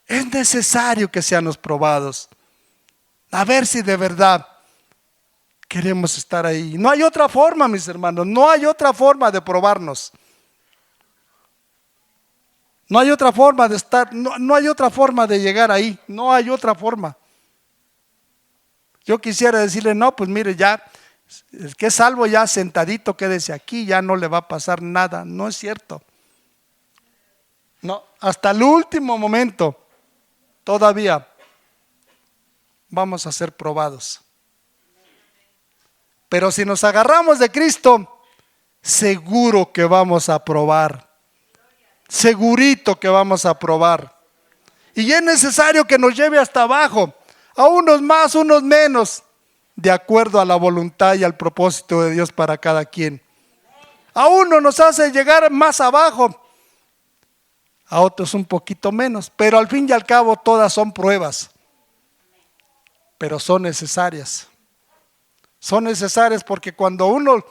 es necesario que seamos probados, a ver si de verdad queremos estar ahí. No hay otra forma, mis hermanos, no hay otra forma de probarnos. No hay otra forma de estar, no hay otra forma de llegar ahí, no hay otra forma. Yo quisiera decirle, no, pues mire, ya, el que es salvo ya sentadito, quédese aquí, ya no le va a pasar nada. No es cierto. No, hasta el último momento todavía vamos a ser probados. Pero si nos agarramos de Cristo, seguro que vamos a probar. Segurito que vamos a probar. Y es necesario que nos lleve hasta abajo, a unos más, unos menos, de acuerdo a la voluntad y al propósito de Dios para cada quien. A uno nos hace llegar más abajo, a otros un poquito menos, pero al fin y al cabo todas son pruebas, pero son necesarias. Son necesarias porque cuando uno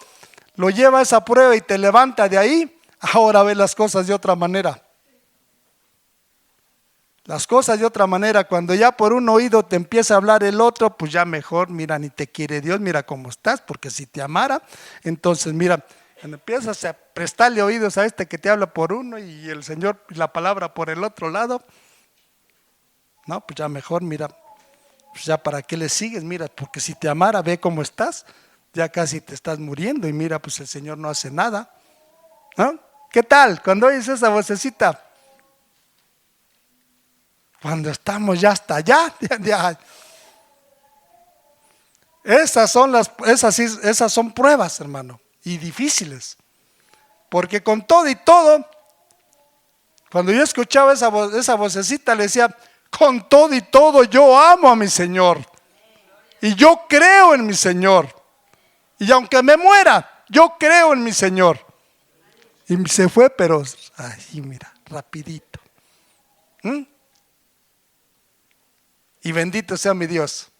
lo lleva a esa prueba y te levanta de ahí, ahora ves las cosas de otra manera. Las cosas de otra manera. Cuando ya por un oído te empieza a hablar el otro, pues ya mejor, mira, ni te quiere Dios, mira cómo estás, porque si te amara, entonces mira, cuando empiezas a prestarle oídos a este que te habla por uno y el Señor y la palabra por el otro lado, no, pues ya mejor, mira, pues ya para qué le sigues, mira, porque si te amara, ve cómo estás, ya casi te estás muriendo y mira, pues el Señor no hace nada, ¿no? ¿Qué tal cuando oyes esa vocecita? Cuando estamos ya hasta allá, esas son pruebas, hermano, y difíciles. Porque con todo y todo, cuando yo escuchaba esa vocecita, le decía, con todo y todo yo amo a mi Señor. Y yo creo en mi Señor. Y aunque me muera, yo creo en mi Señor. Y se fue, pero así, mira, rapidito. Y bendito sea mi Dios.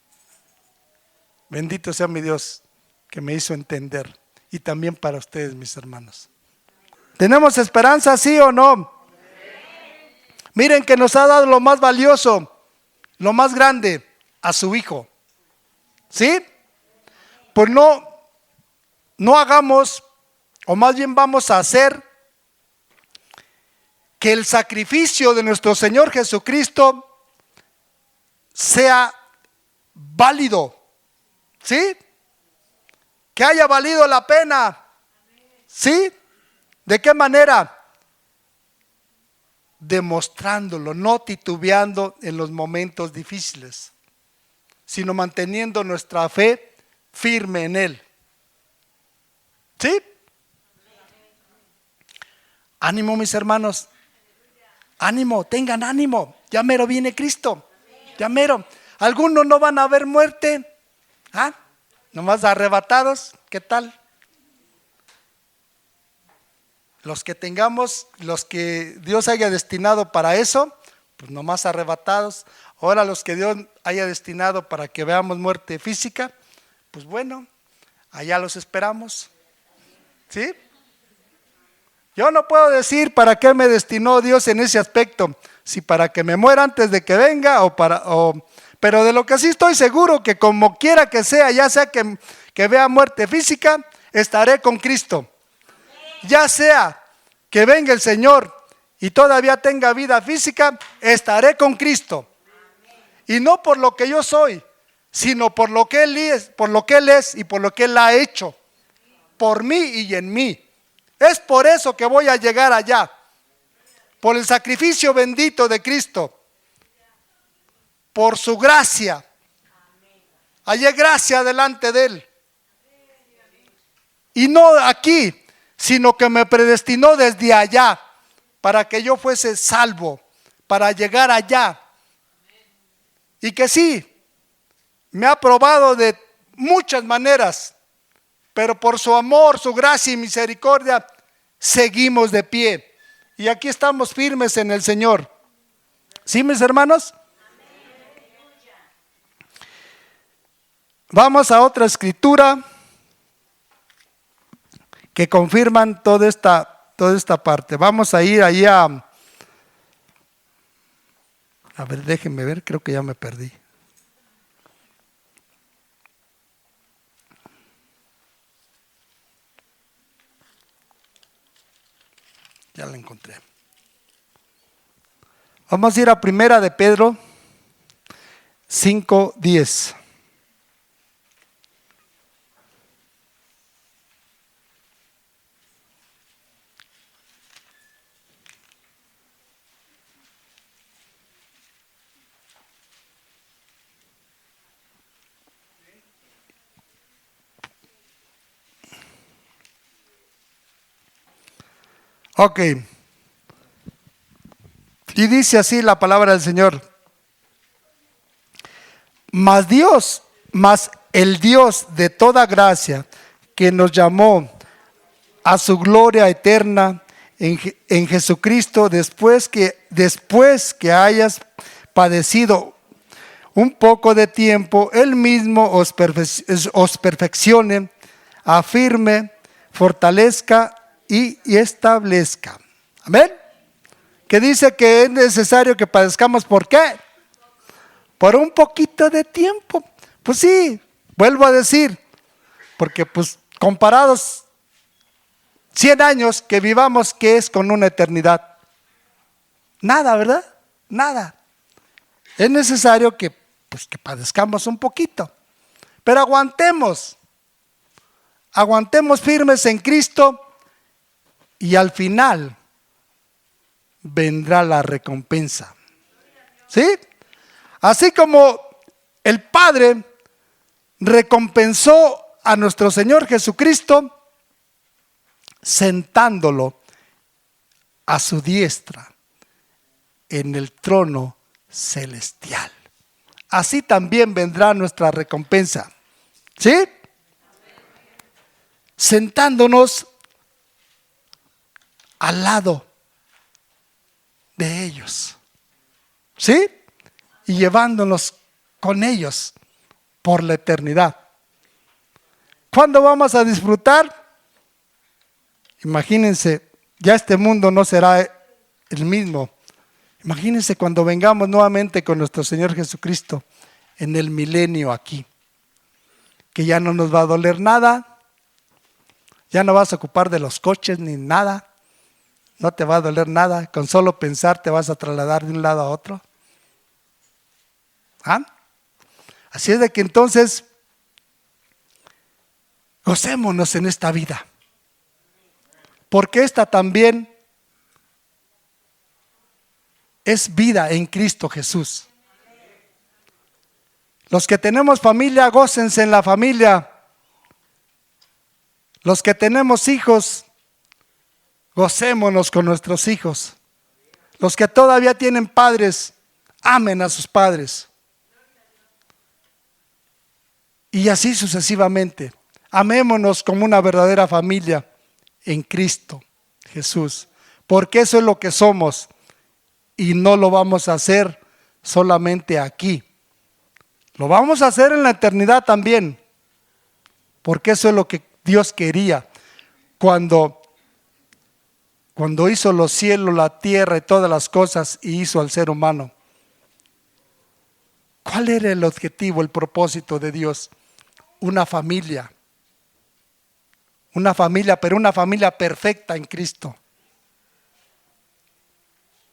Bendito sea mi Dios que me hizo entender. Y también para ustedes, mis hermanos. ¿Tenemos esperanza, sí o no? Miren que nos ha dado lo más valioso, lo más grande, a su Hijo. ¿Sí? Pues no hagamos, o más bien vamos a hacer que el sacrificio de nuestro Señor Jesucristo sea válido. ¿Sí? Que haya valido la pena. ¿Sí? ¿De qué manera? Demostrándolo, no titubeando en los momentos difíciles, sino manteniendo nuestra fe firme en Él. ¿Sí? Ánimo, mis hermanos. Ánimo, tengan ánimo. Ya mero viene Cristo. Ya mero. Algunos no van a ver muerte. Nomás arrebatados. ¿Qué tal? Los que tengamos, los que Dios haya destinado para eso, pues nomás arrebatados. Ahora los que Dios haya destinado para que veamos muerte física, pues bueno, allá los esperamos. ¿Sí? Yo no puedo decir para qué me destinó Dios en ese aspecto, si para que me muera antes de que venga pero de lo que sí estoy seguro que como quiera que sea, ya sea que vea muerte física, estaré con Cristo. Ya sea que venga el Señor y todavía tenga vida física, estaré con Cristo. Y no por lo que yo soy, sino por lo que Él es, y por lo que Él ha hecho, por mí y en mí. Es por eso que voy a llegar allá, por el sacrificio bendito de Cristo, por su gracia. Hallé gracia delante de Él. Y no aquí, sino que me predestinó desde allá, para que yo fuese salvo, para llegar allá. Y que sí, me ha probado de muchas maneras, pero por su amor, su gracia y misericordia, seguimos de pie. Y aquí estamos firmes en el Señor. ¿Sí, mis hermanos? Vamos a otra escritura que confirman toda esta parte. Vamos a ir ahí a ver, déjenme ver, creo que ya me perdí. Ya la encontré. Vamos a ir a Primera de Pedro 5:10. Ok. Y dice así la palabra del Señor. Mas el Dios de toda gracia, que nos llamó a su gloria eterna en Jesucristo, después que hayas padecido un poco de tiempo, Él mismo os perfeccione, afirme, fortalezca y establezca. Amén. Que dice que es necesario que padezcamos. ¿Por qué? Por un poquito de tiempo. Pues sí, vuelvo a decir, porque pues comparados 100 años que vivamos, ¿qué es con una eternidad? Nada, ¿verdad? Nada. Es necesario que padezcamos un poquito, pero aguantemos firmes en Cristo, y al final vendrá la recompensa. ¿Sí? Así como el Padre recompensó a nuestro Señor Jesucristo, sentándolo a su diestra en el trono celestial. Así también vendrá nuestra recompensa. ¿Sí? Sentándonos al lado de ellos. ¿Sí? Y llevándonos con ellos por la eternidad. ¿Cuándo vamos a disfrutar? Imagínense, ya este mundo no será el mismo. Imagínense cuando vengamos nuevamente con nuestro Señor Jesucristo en el milenio aquí. Que ya no nos va a doler nada. Ya no vas a ocupar de los coches ni nada. No te va a doler nada. Con solo pensar te vas a trasladar de un lado a otro. ¿Ah? Así es de que entonces gocémonos en esta vida. Porque esta también es vida en Cristo Jesús. Los que tenemos familia, gócense en la familia. Los que tenemos hijos, gocémonos con nuestros hijos. Los que todavía tienen padres, amen a sus padres. Y así sucesivamente. Amémonos como una verdadera familia en Cristo Jesús. Porque eso es lo que somos. Y no lo vamos a hacer solamente aquí. Lo vamos a hacer en la eternidad también. Porque eso es lo que Dios quería. Cuando hizo los cielos, la tierra y todas las cosas y hizo al ser humano. ¿Cuál era el objetivo, el propósito de Dios? Una familia. Una familia, pero una familia perfecta en Cristo.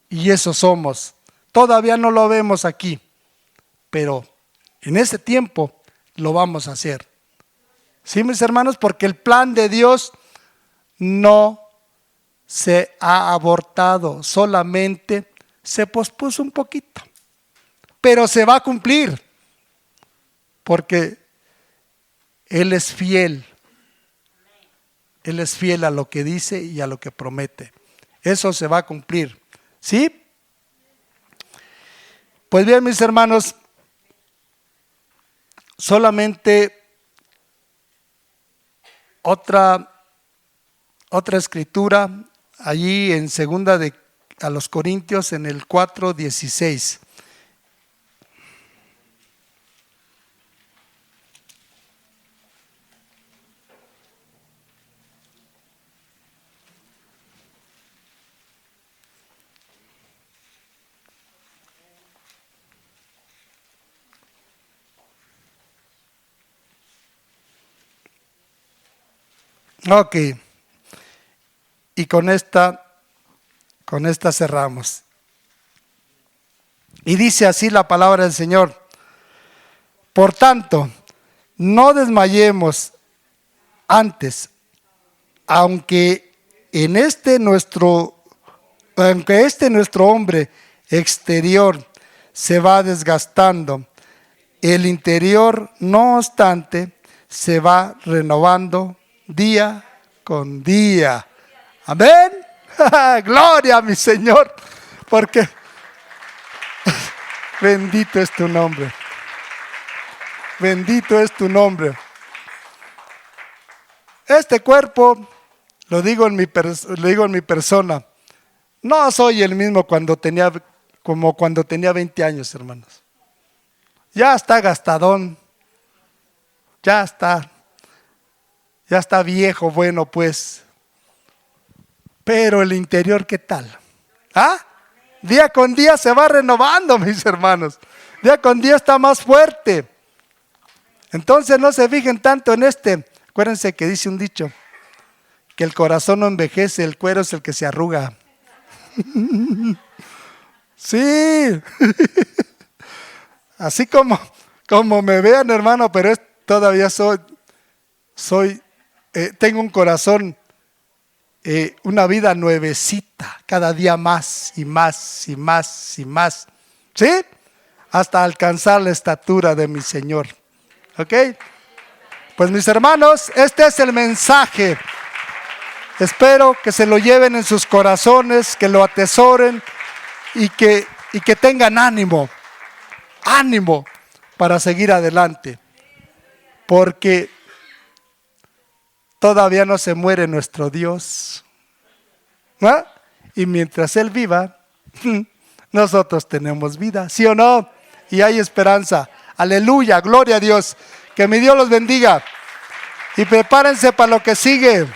Y eso somos. Todavía no lo vemos aquí, pero en ese tiempo lo vamos a hacer. ¿Sí, mis hermanos? Porque el plan de Dios no se ha abortado, solamente se pospuso un poquito. Pero se va a cumplir, porque Él es fiel. Él es fiel a lo que dice y a lo que promete. Eso se va a cumplir. ¿Sí? Pues bien, mis hermanos, solamente otra escritura allí en segunda a los Corintios en el 4:16. Ok. Y con esta cerramos. Y dice así la palabra del Señor. Por tanto, no desmayemos antes, aunque este nuestro hombre exterior se va desgastando, el interior, no obstante, se va renovando día con día. Amén. Gloria a mi Señor, porque bendito es tu nombre. Bendito es tu nombre. Este cuerpo, lo digo en mi persona, no soy el mismo como cuando tenía 20 años, hermanos. Ya está gastadón. Ya está viejo, bueno, pues. Pero el interior, ¿qué tal? ¿Ah? Día con día se va renovando, mis hermanos. Día con día está más fuerte. Entonces no se fijen tanto en Acuérdense que dice un dicho, que el corazón no envejece, el cuero es el que se arruga. Sí. Así como me vean, hermano, pero todavía tengo un corazón, una vida nuevecita, cada día más y más y más y más. ¿Sí? Hasta alcanzar la estatura de mi Señor. ¿Ok? Pues mis hermanos, este es el mensaje. Espero que se lo lleven en sus corazones, que lo atesoren y que tengan ánimo para seguir adelante. Porque todavía no se muere nuestro Dios, ¿no? Y mientras Él viva, nosotros tenemos vida, ¿sí o no? Y hay esperanza. Aleluya, gloria a Dios. Que mi Dios los bendiga. Y prepárense para lo que sigue.